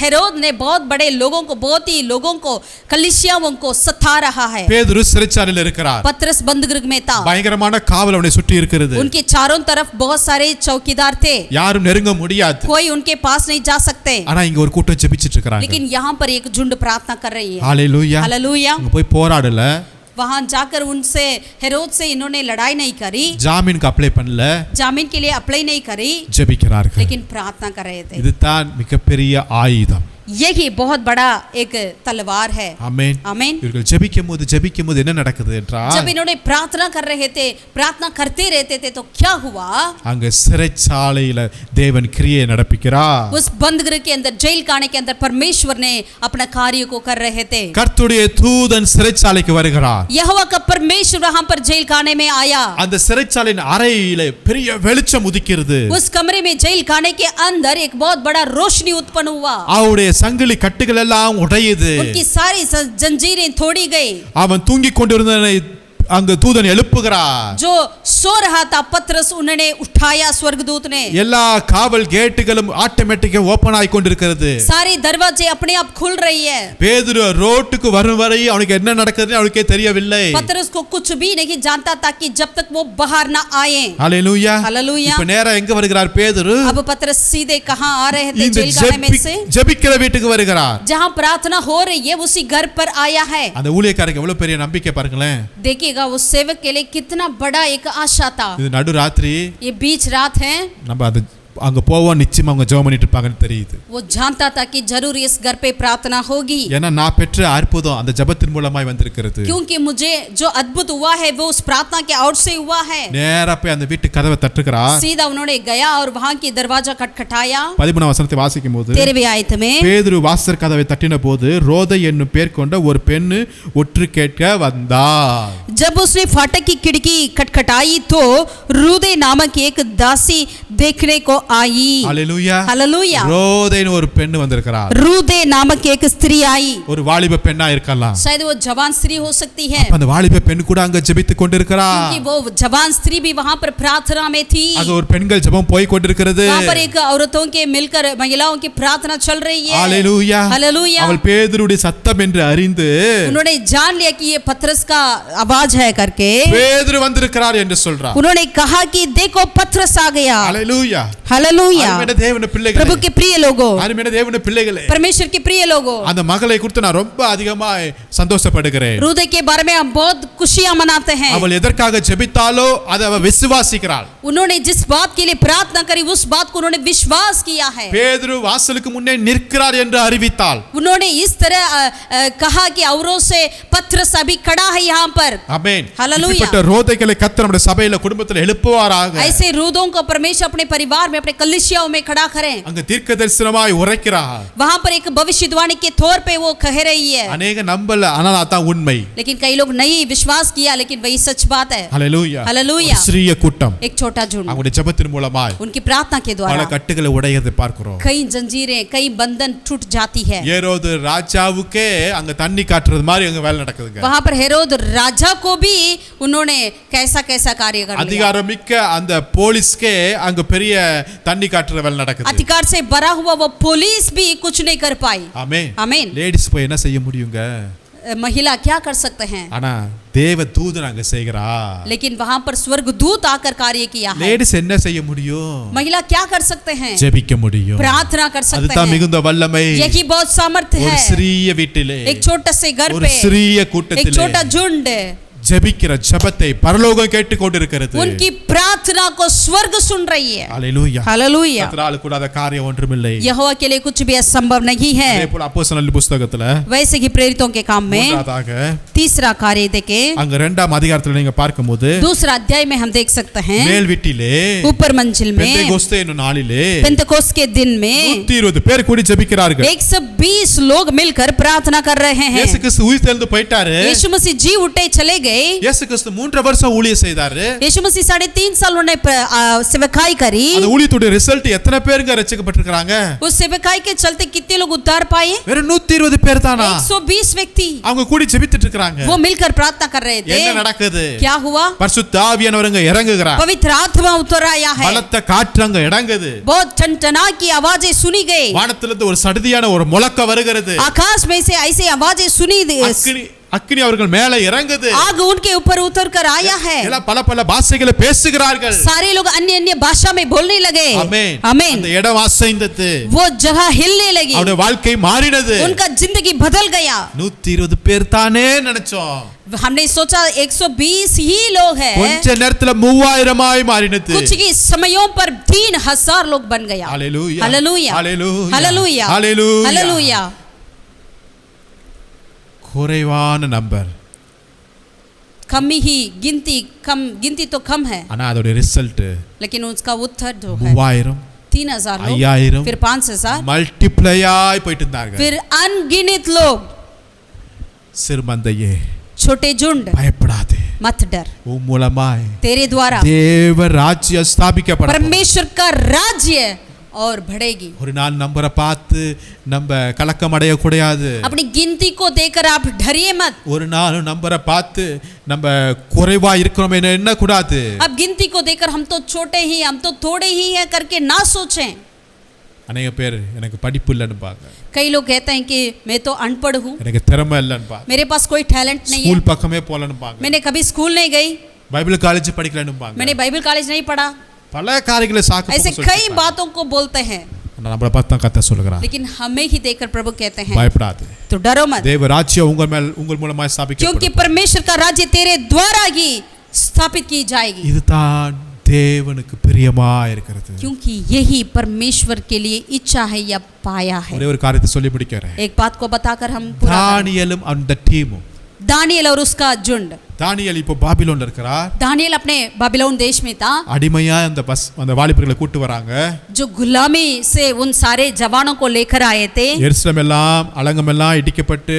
हेरोद ने बहुत बड़े लोगों को, बहुत ही लोगों को, कलीसियाओं को सता रहा है। பேதுரு சிறைச்சாலையில இருக்கிறார். पतरस बंदगृह में था। பயங்கரமான காவல் அவனை சுற்றி இருக்கிறது. उनके चारों तरफ बहुत सारे चौकीदार थे। யாரும் நெருங்க முடியாது. कोई उनके पास नहीं जा सकते। ஆனா இங்க ஒரு கூட்டம் ஜெபிச்சிட்டு இருக்காங்க. लेकिन यहाँ पर एक झुंड प्रार्थना कर रही है। हालेलुया. हालेलुया। அங்க போய் போராடல. वहां जाकर उनसे हेरोद से इन्होंने लड़ाई नहीं करी, ஜாமீனுக்கு அப்ளை பண்ணல, जामीन के लिए अप्लाई नहीं करी, ஜெபிக்கிறார்கள். लेकिन प्रार्थना कर रहे थे। இதுதான் மிகப்பெரிய ஆயுதம். यही बहुत बड़ा एक तलवार है। ஆமென். आमीन। இவர்கள் ஜெபிக்கும்போது என்ன நடக்குது என்றால், जब इन्होंने प्रार्थना कर रहे थे, प्रार्थना करते रहते थे, तो क्या हुआ? அங்க சிறைச்சாலையில தேவன் கிரியை நடப்பிக்கிறார். उस बंदगृह के अंदर, जेल खाने के अंदर परमेश्वर ने अपना कार्य को कर रहे थे। கர்த்தருடைய தூதன் சிறைச்சாலைக்கு வருகிறார். यहोवा का परमेश्वर वहां पर जेल खाने में आया। அந்த சிறைச்சாலையின் அறையிலே பெரிய வெளிச்சம் உதிக்கிறது. उस कमरे में, जेल खाने के अंदर एक बहुत बड़ा रोशनी उत्पन्न हुआ। அவருடைய சங்கிலி கட்டுகள் எல்லாம் உடையுது. उनकी सारी जंजीरें तोड़ी गई। அவன் தூங்கிக் கொண்டிருந்தவனை அங்க தூதன் எழுப்புகிறார். जो सो रहा था पतरस, उन्होंने उठाया स्वर्गदूत ने। எல்லா காவல் கேட்டுகளும் ஆட்டோமேட்டிக்கா ஓபன் ஆகி கொண்டிருக்கிறது. सारे दरवाजे अपने आप खुल रही है। பேதுரு ரோட்டுக்கு வரும் வரை அவனுக்கு என்ன நடக்குதுன்னு அவனுக்கே தெரியவில்லை. पतरस को कुछ भी नहीं जानता था कि जब तक वो बाहर ना आए। ஹalleluya. हालेलुया। இப்ப நேரா எங்க வருகிறார் பேதுரு? अब पतरस सीधे कहां आ रहे थे? இந்த जेल खाने में से ஜெபிக்கிற வீட்டுக்கு வருகிறார். जहां प्रार्थना हो रही है, उसी घर पर आया है। அந்த ஊழியக்காரருக்கு எவ்வளவு பெரிய நம்பிக்கை பாருங்களேன். देखिएगा उस सेवक के लिए कितना बड़ा एक आशा था। இது நடு ராத்திரி, ये बीच रात है। நம்ம அது அங்க போவோம், நிச்சயமா அவங்க ஜெபம் பண்ணிட்டு இருப்பாங்கன்னு தெரியுது. वो जानता था कि जरूर इस घर पे प्रार्थना होगी, ஏன்னா நான் பெற்ற அற்புதம் அந்த ஜெபத்தின் மூலமாய் வந்திருக்கிறது. क्योंकि मुझे जो अद्भुत हुआ है वो उस प्रार्थना के आउट से हुआ है। நேரா போய் அந்த வீட்டு கதவை தட்டுகிறார். सीधा उन्होंने गया और वहां की दरवाजा खटखटाया। 13 வசனத்தை வாசிக்கும் போது, 13वीं आयत में, பேதுரு வாசற் கதவை தட்டின போது ரோதை என்னும் பேர் கொண்ட ஒரு பெண் ஒற்று கேட்க வந்தார். जब उसने फाटक की खिड़की खटखटाई तो रूदे नामक एक दासी देखने को आई। हालेलुया. हालेलुया। ரோதைன்னு ஒரு பெண் வந்திருக்கிறார். रूदे नामक एक स्त्री आई। ஒரு வாலிப பெண்ணா இருக்கலாம். शायद वो जवान स्त्री हो सकती है, அந்த வாலிப பெண் கூட அங்க ஜெபித்துக் கொண்டிருக்கிறார். क्योंकि वो जवान स्त्री भी वहां पर प्रार्थना में थी। அங்க ஒரு பெண்கள் ஜெபம் போய் கொண்டிருக்கிறது. वहां पर एक औरतों के मिलकर महिलाओं की प्रार्थना चल रही है। हालेलुया. हालेलुया। அவள் பேதுருடைய சத்தம் என்று அறிந்து उन्होंने जान लिया कि ये पतरस का आवाज है करके பேதுரு வந்திருக்கிறார் என்று சொல்றார். उन्होंने कहा कि देखो पतरस आ गया। हालेलुया. हालेलुया। அருமையான தேவனுடைய பிள்ளைகளே, प्रभु के प्रिय लोगों, அருமையான தேவனுடைய பிள்ளைகளே, परमेश्वर के प्रिय लोगों, அந்த மகளை குறித்து நான் ரொம்ப அதிகமா சந்தோஷப்படுகிறேன். रूदे के बारे में हम बहुत खुशियां मनाते हैं। அவள் எதற்காக ஜெபித்தாலோ அதை அவள் விசுவாசிக்கிறாள். उन्होंने जिस बात के लिए प्रार्थना करी उस बात को उन्होंने विश्वास किया है। பேதுரு வாசலுக்கு முன்னே நிற்கிறார் என்று அறிவித்தாள். उन्होंने इस तरह कहा कि औरों से पतरस अभी खड़ा है यहाँ पर। ஆமென். हालेलुया। இப்படிப்பட்ட ரோதைகளை கர்த்தர் நம்முடைய சபையில குடும்பத்தில் எழுப்புவாராக. ऐसे रूदों को परमेश्वर अपने परिवार में, अपने अपने कलीसियाओं में खड़ा करें। அங்க தீர்க்க தரிசனமாய் உரைக்கிறார். वहां पर एक भविष्यवाणी के तौर पे वो कह रही है, அநேக நம்பல, ஆனால் அதான் உண்மை. लेकिन कई लोग नहीं विश्वास किया, लेकिन वही सच बात है। ஹalleluya. हालेलुया। ஒரு சிறிய கூட்டம் एक छोटा झुंड அவங்களுடைய ஜெபத்தின் மூலமாய் उनकी प्रार्थना के பல द्वारा கட்டுகளை உடையதை பார்க்கிறோம். कई जंजीरें, कई बंधन टूट जाती है। ஏரோது ராஜாவுக்கே அங்க தண்ணி காட்டுறது மாதிரி அங்க வேலை நடக்குதுங்க. वहां पर हेरोद राजा को भी उन्होंने कैसा कैसा कार्य कर लिया। அதிகாரம் மிக்க அந்த போலீஸ்க்கே அங்க பெரிய தண்ணி காட்டுற வேலை நடக்குது. अधिकार से भरा हुआ वो पुलिस भी कुछ नहीं कर पाई। ஆமென். आमीन। லேடிஸ் போய் என்ன செய்ய முடியுங்க? महिला क्या कर सकते हैं? ஆனா தேவ தூதன் அங்க செய்கிறா. लेकिन वहां पर स्वर्गदूत आकर कार्य किया है। லேடிஸ் என்ன செய்ய முடியும்? महिला क्या कर सकते हैं? ஜெபிக்க முடியும். प्रार्थना कर सकते அதுதான் हैं। மிகுந்த வல்லமை. यही बहुत सामर्थ्य ஒரு है। சிறிய வீட்டிலே, एक छोटे से घर ஒரு पे, சிறிய एक கூட்டத்திலே छोटा झुंड ஜெபிக்கிற ஜெபத்தை பரலோகம் கேட்டுக்கொண்டிருக்கிறது. उनकी प्रार्थना को स्वर्ग सुन रही है। ஹalleluya. हालेलुया। கர்த்தரால் கூடாத காரியம் ஒன்றுமில்லை. यहोवा के लिए कुछ भी असंभव नहीं है। அதேபோல அப்போஸ்தலர் புத்தகத்துல वैसे ही प्रेरितों के काम में மூன்றாவதாக तीसरा कार्य देखे, அங்க 2ஆம் அதிகாரத்துல நீங்க பார்க்கும்போது दूसरा अध्याय में हम देख सकते हैं, மேல் வீட்டிலே ऊपर मंजिल में பெந்தேகோஸ்தே என்னும் நாளிலே पेंतकोस्त के दिन में 120 பேர் கூடி ஜெபிக்கிறார்கள். 120 लोग मिलकर प्रार्थना कर रहे हैं। இயேசு கிறிஸ்து உயிர்த்தெழுந்து போயிட்டாரு. यीशु मसीह जी उठे चले गए। இயேசு கிறிஸ்து 3 வருஷம் ஊழியம் செய்தாரு. यीशु मसीह 3.5 साल उन्होंने सेवकाई करी। அந்த ஊழியத்துடைய ரிசல்ட் எத்தனை பேருங்க ரட்சிக்கப்பட்டிருக்காங்க? उस सेवकाई के चलते कितने लोग उद्धार पाए? வெறும் 120 பேர் தானா? 120 व्यक्ति அவங்க கூடி ஜெபிச்சிட்டு இருக்காங்க. वो मिलकर प्रार्थना कर रहे थे। என்ன நடக்குது? क्या हुआ? பரிசுத்த ஆவியானவர் அங்க இறங்குகிறார். पवित्र आत्मा उतर आया है। பலத்த காற்று அங்க இறங்குது. बहुत टनटना की आवाजें सुनी गई। வானத்திலிருந்து ஒரு சடுதியான ஒரு முழக்கம் வருகிறது. आकाश में से ऐसी आवाजें सुनी। அக்கினி அவர்கள் மேலே இறங்குது. आग उनके ऊपर उतर कर आया है। எல்லாம் பல பல பாஷைகளை பேசுகிறார்கள். सारे लोग अन्य अन्य भाषा में बोलने लगे। आमीन। आमीन। அந்த இடம் அசைந்தது. वो जगह हिलने लगी। அவருடைய வாழ்க்கை மாறினது. उनका जिंदगी बदल गया। 120 பேர் தானே நினைச்சோம். हमने सोचा 120 ही लोग हैं। கொஞ்ச நேரத்துல 3000 ஆய் மாறினது. कुछ ही समयों पर 3000 लोग बन गया। Hallelujah. Hallelujah. Hallelujah. Hallelujah. Hallelujah. Hallelujah. குறைவான நம்பர். कम ही गिनती तो कम है, ஆனா அதோட ரிசல்ட் लेकिन उसका उत्तर जो है 3000 3000 लोग, 5000 फिर 5000, மல்டிப்ளை ஆய் போயிட்டு இருந்தாங்க. फिर अनगिनत लोग। சிறுமந்தையே छोटे झुंड பயப்படாதே. मत डर, உன் மூலமாய் तेरे द्वारा தேவ ராஜ்யம் ஸ்தாபிக்கப்படும். परमेश्वर का राज्य और बढ़ेगी। ஒரு நாள் நம்பரை பார்த்து நம்ம கலக்கம் அடைய கூடாது. अपनी गिनती को देखकर आप डरिए मत। ஒரு நாள் நம்பரை பார்த்து நம்ம குறைவா இருக்கிறோம் என்ன கூடாது. अब गिनती को देखकर हम तो छोटे ही, हम तो थोड़े ही हैं करके ना सोचें। अनेक பேர் எனக்கு படிப்பு இல்லன்னு பாங்க. कई लोग कहते हैं कि मैं तो अनपढ़ हूँ, எனக்கு திறமை இல்லன்னு பாங்க. मेरे पास कोई टैलेंट नहीं ஸ்கூல் है, பக்கமே போலன்னு பாங்க. मैंने कभी स्कूल नहीं गई, பைபிள் காலேஜ் படிக்கலன்னு பாங்க. मैंने बाइबल कॉलेज नहीं पढ़ा। பல காரியங்களை சாக்கு ऐसे कई बातों को बोलते हैं, நம்மள பார்த்தா கத்த சொல்றார். लेकिन हमें ही देखकर प्रभु कहते हैं பயப்படாதே. तो डरो मत, தேவ ராஜ்யம் உங்கள் மூலமா ஸ்தாபிக்கப்படும். क्योंकि परमेश्वर का राज्य तेरे द्वारा ही स्थापित की जाएगी। இதுதான் தேவனுக்கு பிரியமா இருக்கிறது. क्योंकि यही परमेश्वर के लिए इच्छा है या पाया है। ஒரே ஒரு காரியத்தை சொல்லி முடிக்கிறேன். एक बात को बताकर हम पूरा करें। தானியேலும் அந்த டீமும், दानियेल और उसका झुंड। தானியேல் இப்போ பாபிலோன்ல இருக்கிறார். दानियेल अपने बाबिलोन देश में था। அடிமையா அந்த வாலிபர்களை கூட்டி வராங்க. जो गुलामी से उन सारे जवानों को लेकर आए थे। எருசலேம் எல்லாம் அலங்கம் எல்லாம் இடிக்கப்பட்டு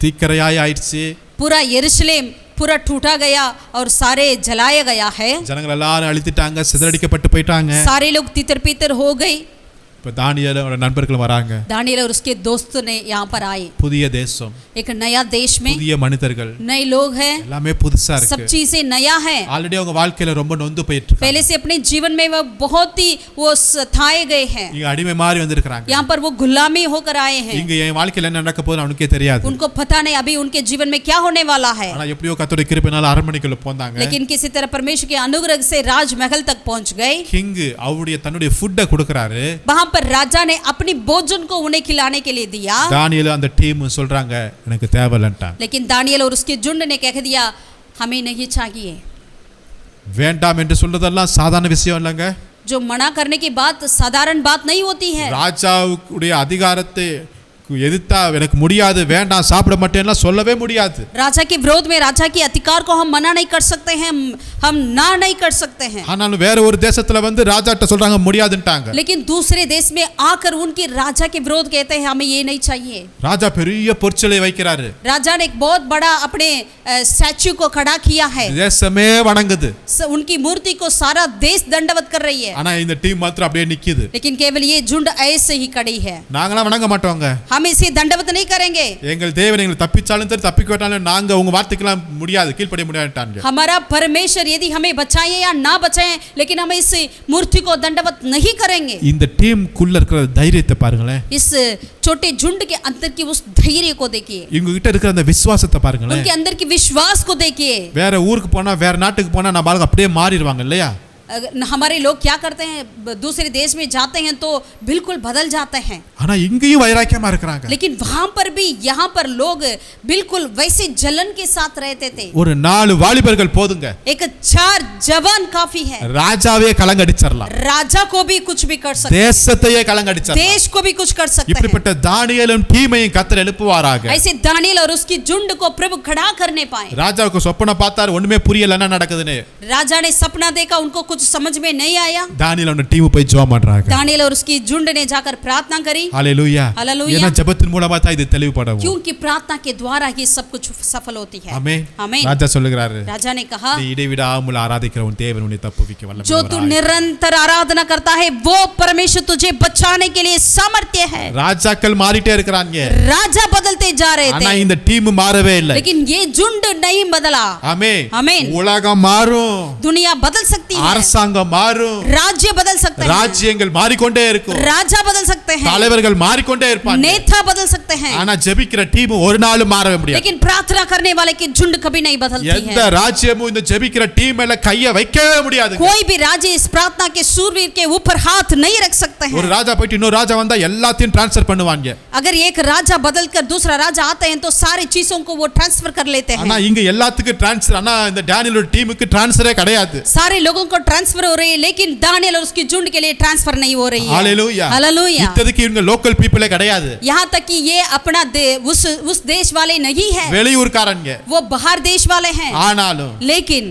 தீக்கரையாய் ஆயிடுச்சு. पूरा यरूशलेम पूरा टूटा गया और सारे जलाया गया है। ஜனங்கள் எல்லாரும் அழித்திட்டாங்க, சிதறடிக்கப்பட்டு போயிட்டாங்க. सारे लोग तितर पीतर हो गए। இப்ப தானியேலோட நண்பர்கள் வராங்க. दानियेल और उसके दोस्त ने यहाँ पर आए। புதிய தேசம், एक नया देश में புதிய மனிதர்கள், नए लोग हैं, எல்லாமே புதுசா सब இருக்கு. चीजें नया है। ஆல்ரெடி அவங்க வாழ்க்கையில ரொம்ப நொந்து போயிட்டு இருக்காங்க. पहले से अपने जीवन में वो बहुत ही वो सताए गए हैं। இங்க அடிமை மாதிரி வந்திருக்காங்க. यहाँ पर वो गुलामी होकर आए हैं। இங்க என் வாழ்க்கையில என்ன நடக்க போகுதுன்னு அவனுக்கே தெரியாது. उनको पता नहीं अभी उनके जीवन में क्या होने वाला है, ஆனா எப்படியோ கர்த்தருடைய கிருபையினால அரண்மனைக்குள்ள போந்தாங்க. लेकिन किसी तरह परमेश्वर के अनुग्रह से राजमहल तक पहुंच गए। கிங் அவருடைய தன்னுடைய ஃபுட்டை கொடுக்கறாரு. वहां पर राजा ने अपनी भोजन को उन्हें खिलाने के लिए दिया, தானியேல் அந்த டீம் சொல்றாங்க எனக்கு தேவையில்லைன்ட்டாங்க. लेकिन दानियेल और उसके झुंड ने कह दिया हमें नहीं चाहिए। வேண்டாம் என்று சொல்றதெல்லாம் சாதாரண விஷயம் இல்லைங்க. जो मना करने की बात साधारण बात नहीं होती है। ராஜாவுடைய அதிகாரத்தை எதிர்த்தா எனக்கு முடியாது வேண்டாம் சாப்பிட மாட்டேன்னா சொல்லவே முடியாது. राजा के विरोध में राजा के अधिकार को हम मना नहीं कर सकते हैं, हम ना नहीं कर सकते हैं. ஆனாலும் வேற ஒரு தேசத்துல வந்து ராஜாட்ட சொல்றாங்க முடியாதுன்ட்டாங்க. लेकिन दूसरे देश में आकर उनके राजा के विरोध कहते हैं हमें ये नहीं चाहिए. ராஜா பெரிய பொற்சிலை வைக்கிறாரு. राजा ने एक बहुत बड़ा अपने स्टैच्यू को खड़ा किया है. தேசமே வணங்குது. उनकी मूर्ति को सारा देश दंडवत कर रही है. ஆனா இந்த டீம் மாத்திரம் அப்படியே நிக்குது. लेकिन केवल ये झुंड ऐसे ही खड़ी है. நாங்கலாம் வணங்க மாட்டோங்க. हम इसे दंडवत नहीं करेंगे. எங்கள் தேவன் எங்களை தப்பிச்சாலும் சரி தப்பிக்க விட்டாலும் நாங்க உங்க வார்த்தைக்கெல்லாம் முடியாது கீழ்ப்படிய முடியாதுட்டாங்க. हमारा परमेश्वर यदि हमें बचाए या ना बचाए लेकिन हम इस मूर्ति को दंडवत नहीं करेंगे. இந்த டீம் குள்ள இருக்கிற தைரியத்தை பாருங்களேன். इस छोटे झुंड के अंदर की उस धैर्य को देखिए. இவங்க கிட்ட இருக்கிற அந்த விசுவாசத்தை பாருங்களேன். उनके अंदर की विश्वास को देखिए. வேற ஊருக்கு போனா வேற நாட்டுக்கு போனா நம்ம ஆளுங்க அப்படியே மாறிடுவாங்க இல்லையா? हमारे लोग क्या करते हैं दूसरे देश में जाते हैं तो बिल्कुल बदल जाते हैं. ஆனா இங்கேயும் வைராக்கியமா இருக்காங்க. लेकिन वहां पर भी यहाँ पर लोग बिल्कुल वैसे जलन के साथ रहते थे. ஒரு 4 வாலிபர்கள் போதுங்க. एक 4 जवान काफी है. ராஜாவே கலங்கடிச்சிரலாம். राजा को भी कुछ भी कर सकते हैं. தேசத்தையே கலங்கடிச்சிரலாம். देश को भी कुछ कर सकते हैं. இப்படிப்பட்ட தானியேலும் டீமையும் கர்த்தர் எழுப்புவாராக. ऐसे दानियेल और उसकी झुंड को प्रभु खड़ा करने पाए. ராஜாவுக்கு சொப்பன பார்த்தார் ஒண்ணுமே புரியல என்ன நடக்குதுன்னு. राजा ने सपना देखा उनको कुछ समझ में नहीं आया. தானியேல் அவன டீம் போய் ஜெபம் பண்றாங்க. दानियेल और उसकी झुंड ने जाकर प्रार्थना करी. हालेलूया. हालेलूया. ஏன்னா ஜெபத்தின் மூலமா தான் இது தெளிவுபடும். क्योंकि प्रार्थना के द्वारा ही सब कुछ सफल होती है. ஆமென். आमीन. ராஜா சொல்லுகிறாரு. राजा ने कहा நீ இடைவிடாமல் ஆராதிக்கிற உன் தேவன் உன்னை தப்புவிக்க வல்லவராய். जो तू निरंतर आराधना करता है वो परमेश्वर तुझे बचाने के लिए सामर्थ्य है. ராஜாக்கள் மாறிட்டே இருக்காங்க. राजा बदलते जा रहे ஆனா थे இந்த டீம் மாறவே இல்லை. लेकिन ये झुंड नहीं बदला. ஆமென். आमीन. உலகம் மாறும். दुनिया बदल सकती है. அரசாங்கம் மாறும். राज्य बदल सकते हैं. ராஜ்யங்கள் மாறிக்கொண்டே இருக்கும். राजा बदल सकते हैं. தலைவர்கள் மாறிக்கொண்டே இருப்பாங்க. नेता बदल सकते हैं. ஆனா ஜெபிக்கிற டீம் ஒரு நாளும் மாறவே முடியாது. लेकिन प्रार्थना करने वाले की झुंड कभी नहीं बदलती எந்த है. ராஜ்யமும் இந்த ஜெபிக்கிற டீம் மேல கையை வைக்கவே முடியாது. कोई भी राज्य इस प्रार्थना के शूरवीर के ऊपर हाथ नहीं रख सकते ஒரு हैं. ராஜா போயிட்டு இன்னொரு ராஜா வந்தா எல்லாத்தையும் ட்ரான்ஸ்ஃபர் பண்ணுவாங்க. अगर एक राजा बदलकर दूसरा राजा आते हैं तो सारी चीजों को वो ट्रांसफर कर लेते ஆனா हैं. இங்க எல்லாத்துக்கும் ட்ரான்ஸ்ஃபர் ஆனா இந்த டேனியலோட டீமுக்கு ட்ரான்ஸ்ஃபரே கிடையாது. सारे लोगों को ट्रांसफर हो रही है लेकिन दानियेल और उसकी झुंड के लिए ट्रांसफर नहीं हो रही है. ஹalleluya. हालेलुया. இத்ததுக்கு இவங்க லோக்கல் பீப்பிளே கிடையாது. यहाँ तक कि ये अपना उस देश वाले नहीं है. வெளியூர்காரங்க. वो बाहर देश वाले हैं. ஆனாலும் लेकिन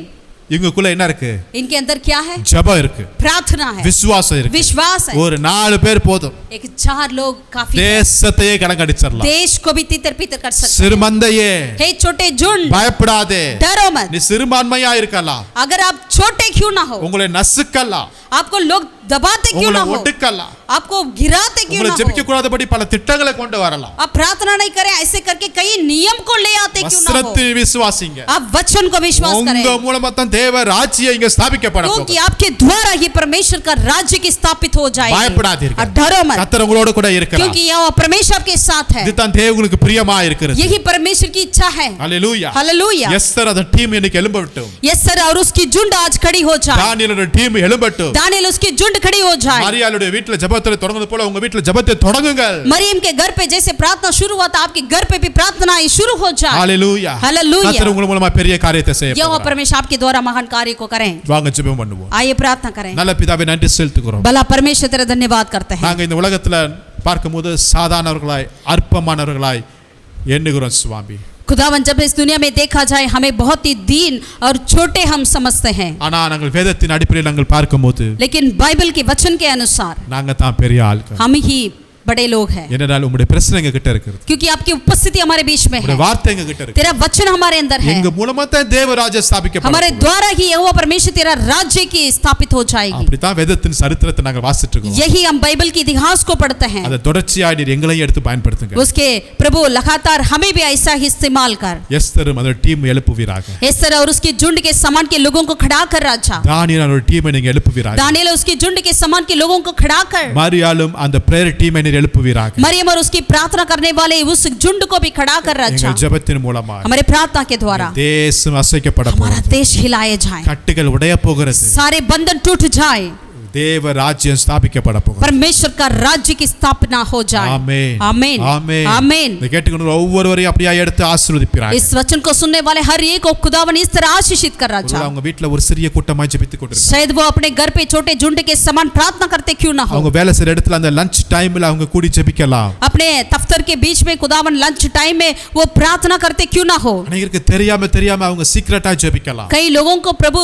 இவங்களுக்குள்ள என்ன இருக்கு? इनके अंदर क्या है? ஜெபம் இருக்கு. प्रार्थना है. விசுவாசம் இருக்கு. विश्वास है. ஒரு 4 பேர் போதும். एक 4 लोग काफी है. தேசத்தையே கலங்கடிச்சிரலாம். देश को भी तितर पितर कर सकते हैं. சிறுமந்தையே हे छोटे झुंड பயப்படாதே. डरो मत. நீ சிறுபான்மையா இருக்கலாம். अगर आप छोटे क्यों ना हो, உங்களை நசுக்கலாம். आपको लोग दबाते क्यों ना உங்களை हो, ஒடுக்கலாம். आपको गिराते क्यों உங்களை ना ஜெபிக்க हो, கூடாதபடி பல திட்டங்களை கொண்டு வரலாம். आप प्रार्थना नहीं करें ऐसे करके कई नियम को ले आते क्यों ना हो, வசனத்தில் விசுவாசிங்க. आप वचन को विश्वास करें உங்க மூலமா தான் தேவ ராஜ்யம் இங்க ஸ்தாபிக்கப்பட क्योंकि போகுது. आपके द्वारा ही परमेश्वर का राज्य की स्थापित हो जाएगी. பயப்படாதீர்கள். और डरो मत கர்த்தர் உங்களோட கூட இருக்கிறார். क्योंकि यह परमेश्वर आपके साथ है. இதுதான் தேவனுக்கு பிரியமா இருக்கிறது. यही परमेश्वर की इच्छा है. ஹalleluya. हालेलुया. எஸ்தர் அந்த டீம் இன்னைக்கு எழும்பட்டும். यस्सर और उसकी झुंड आज खड़ी हो जाए. தானியேலோட டீம் எழும்பட்டும். दानियेल उसकी झुंड खड़ी हो जाए. மரியாளுடைய வீட்ல ஜெபத்தை தொடங்குது போல உங்க வீட்ல ஜெபத்தை தொடங்குங்கள். मरियम के घर पे जैसे प्रार्थना शुरू हुआ था आपके घर पे भी प्रार्थना शुरू हो जाए. ஹalleluya. हालेलुया. கர்த்தர் உங்க மூலமா பெரிய காரியத்தை செய்ய यहोवा போகிறார். परमेश्वर आपके द्वारा महान कार्य को करें. வாங்க ஜெபம் பண்ணுவோம். आइए प्रार्थना करें. நல்ல பிதாவே நன்றி செலுத்துகிறோம். भला परमेश्वर तेरा धन्यवाद करते हैं. நாங்க இந்த உலகத்துல பார்க்கும்போது சாதாரணவர்களாய் அற்பமானவர்களாய் எண்ணுகிறோம் சுவாமி. खुदावन जब इस दुनिया में देखा जाए हमें बहुत ही दीन और छोटे हम समझते हैं. ஆனா நாங்கள் வேதத்தின் அடிப்படையில் நாங்கள் பார்க்கும்போது लेकिन बाइबल के वचन के अनुसार நாங்க தான் பெரிய ஆட்கள். हम ही बड़े लोग हैं. என்னடால் உங்களுடைய பிரச்சனை எங்க கிட்ட இருக்குது. क्योंकि आपकी उपस्थिति हमारे बीच में है. உங்களுடைய வார்த்தை எங்க கிட்ட இருக்கு. तेरा वचन हमारे अंदर है. எங்க மூலமா தான் தேவ ராஜ்யம் ஸ்தாபிக்கப்படும். हमारे द्वारा ही यहोवा परमेश्वर तेरा राज्य की स्थापित हो जाएगी. அப்படி தான் வேதத்தின் சரித்திரத்தை நாங்கள் வாசிச்சிட்டு இருக்கோம். यही हम बाइबल के इतिहास को पढ़ते हैं. அத தொடர்ச்சியா நீர் எங்களையும் எடுத்து பயன்படுத்துங்க. उसके प्रभु लगातार हमें भी ऐसा ही इस्तेमाल कर. எஸ்தர் அந்த டீம் எழுப்புவீராக. एस्तर और उसकी झुंड के समान के लोगों को खड़ा कर राजा. தானியேல் அந்த டீமை நீங்க எழுப்புவீராக. दानियेल उसकी झुंड के समान के लोगों को खड़ा कर. மரியாளும் அந்த பிரேயர் டீமை நீர் எழுப்புவீராக. मरियम और उसकी प्रार्थना करने वाले उस झुंड को भी खड़ा कर राजा. எங்கள் ஜெபத்தின் மூலமா हमारे प्रार्थना के द्वारा தேசம் அசைக்கப்பட हमारा போகிறது. देश हिलाए जाए. கட்டுகள் உடைய போகிறது. सारे बंधन टूट जाए. தேவ ராஜ்யம் ஸ்தாபிக்கப்பட போகிறது. परमेश्वर का राज्य की स्थापना हो जाए. ஆமென். आमीन. ஆமென். आमीन. இதை கேட்டுக்கொண்டு ஒவ்வொருவரையும் அப்படியே எடுத்து ஆசீர்வதிப்பார். इस वचन को सुनने वाले हर एक को खुदावन इस तरह आशीषित कर रहा है. அவங்க வீட்ல ஒரு சிறிய கூட்டமாய் ஜெபித்துக் கொண்டிருக்காங்க. शायद वो अपने घर पे छोटे झुंड के समान प्रार्थना करते क्यों ना हो. அவங்க வேலை செய்யற இடத்துல அந்த லஞ்ச் டைம்ல அவங்க கூடி ஜெபிக்கலாம். अपने दफ्तर के बीच में खुदावन लंच टाइम में वो प्रार्थना करते क्यों ना हो. அநேகருக்கு தெரியாம அவங்க சீக்ரெட்டா ஜெபிக்கலாம். कई लोगों को प्रभु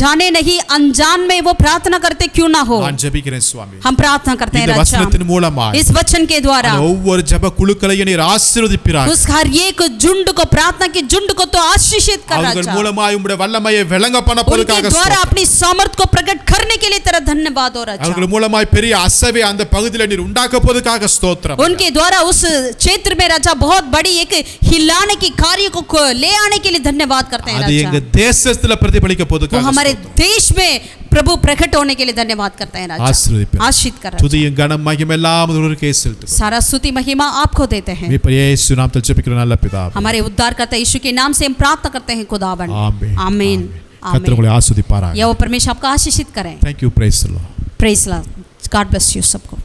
जाने नहीं अनजान में वो प्रार्थना करते क्यों ना हो. நான் ஜெபிக்கிறேன் சுவாமி. हम प्रार्थना करते हैं இந்த राजा. வசனத்தின் மூலமாக इस वचन के द्वारा ஒவ்வொரு ஜெப குழுக்களையும் நீர் ஆசீர்வதிப்பார். उस हर एक झुंड को प्रार्थना की झुंड को तो आशीषित कर அவர்கள் राजा. மூலமாய் உம்முடைய வல்லமையை விளங்க பண்ண उनके போறதுக்காக द्वारा अपनी सामर्थ को प्रकट करने के लिए तेरा धन्यवाद हो राजा. அவர்கள் மூலமாய் பெரிய அசைவை அந்த பகுதியில் நீர் உண்டாக்க போறதுக்காக ஸ்தோத்திரம். उनके द्वारा उस क्षेत्र में राजा बहुत बड़ी एक हिलाने की कार्य को ले आने के लिए धन्यवाद करते हैं அது எங்க राजा. தேசத்துல பிரதிபலிக்க वो போறதுக்காக हमारे देश में प्रभु प्रकट होने के लिए धन्यवाद करते हैं राजा. ஆசீர்வதிப்பார். आशीष कर राजा. துதியும் கனம் மகிமை எல்லாம் ஒருவருக்கே செலுத்துகிறோம். सारा स्तुति महिमा आपको देते हैं. மீட்பர் இயேசு நாமத்தில் ஜெபிக்கிறோம் நல்ல பிதாவே. हमारे उद्धारकर्ता यीशु के नाम से हम प्रार्थना करते हैं खुदावन. ஆமென். आमीन. கர்த்தர் உங்களை ஆசீர்வதிப்பாராக. या वो परमेश्वर आपका आशीषित करें. Thank you, praise the Lord. Praise Lord. God bless you सबको.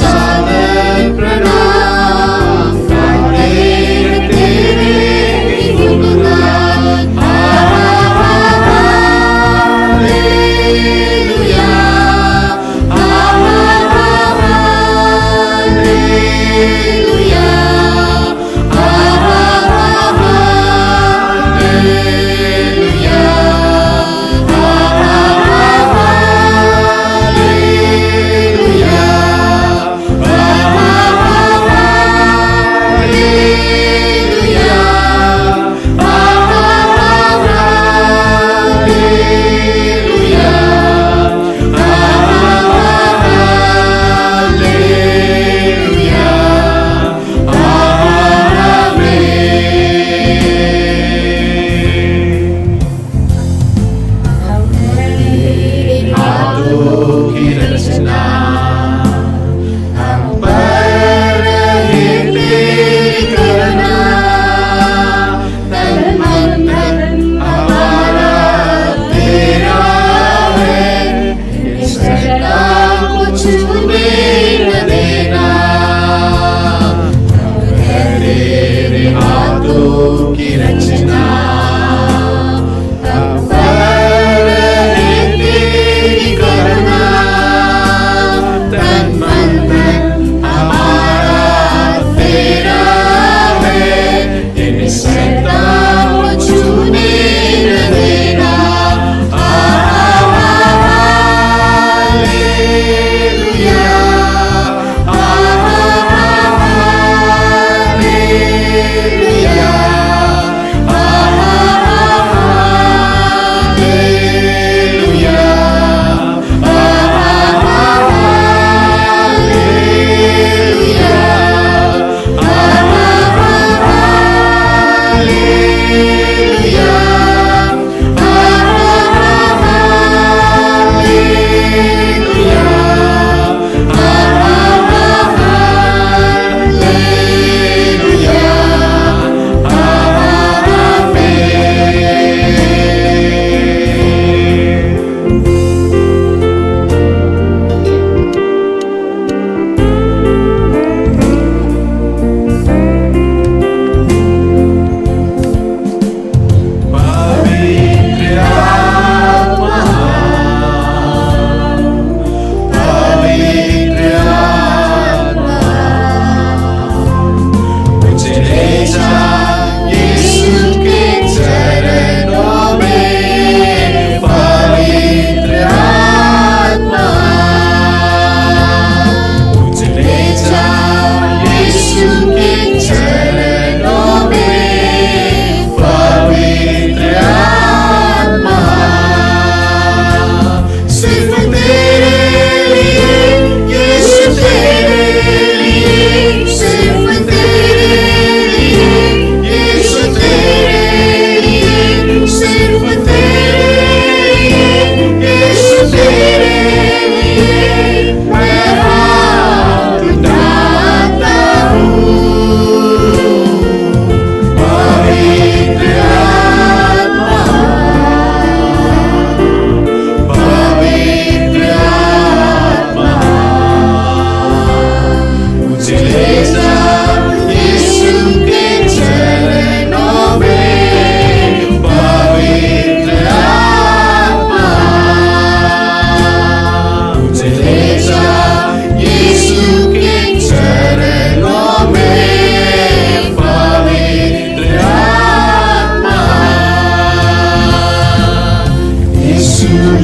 Father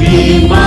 மகிமை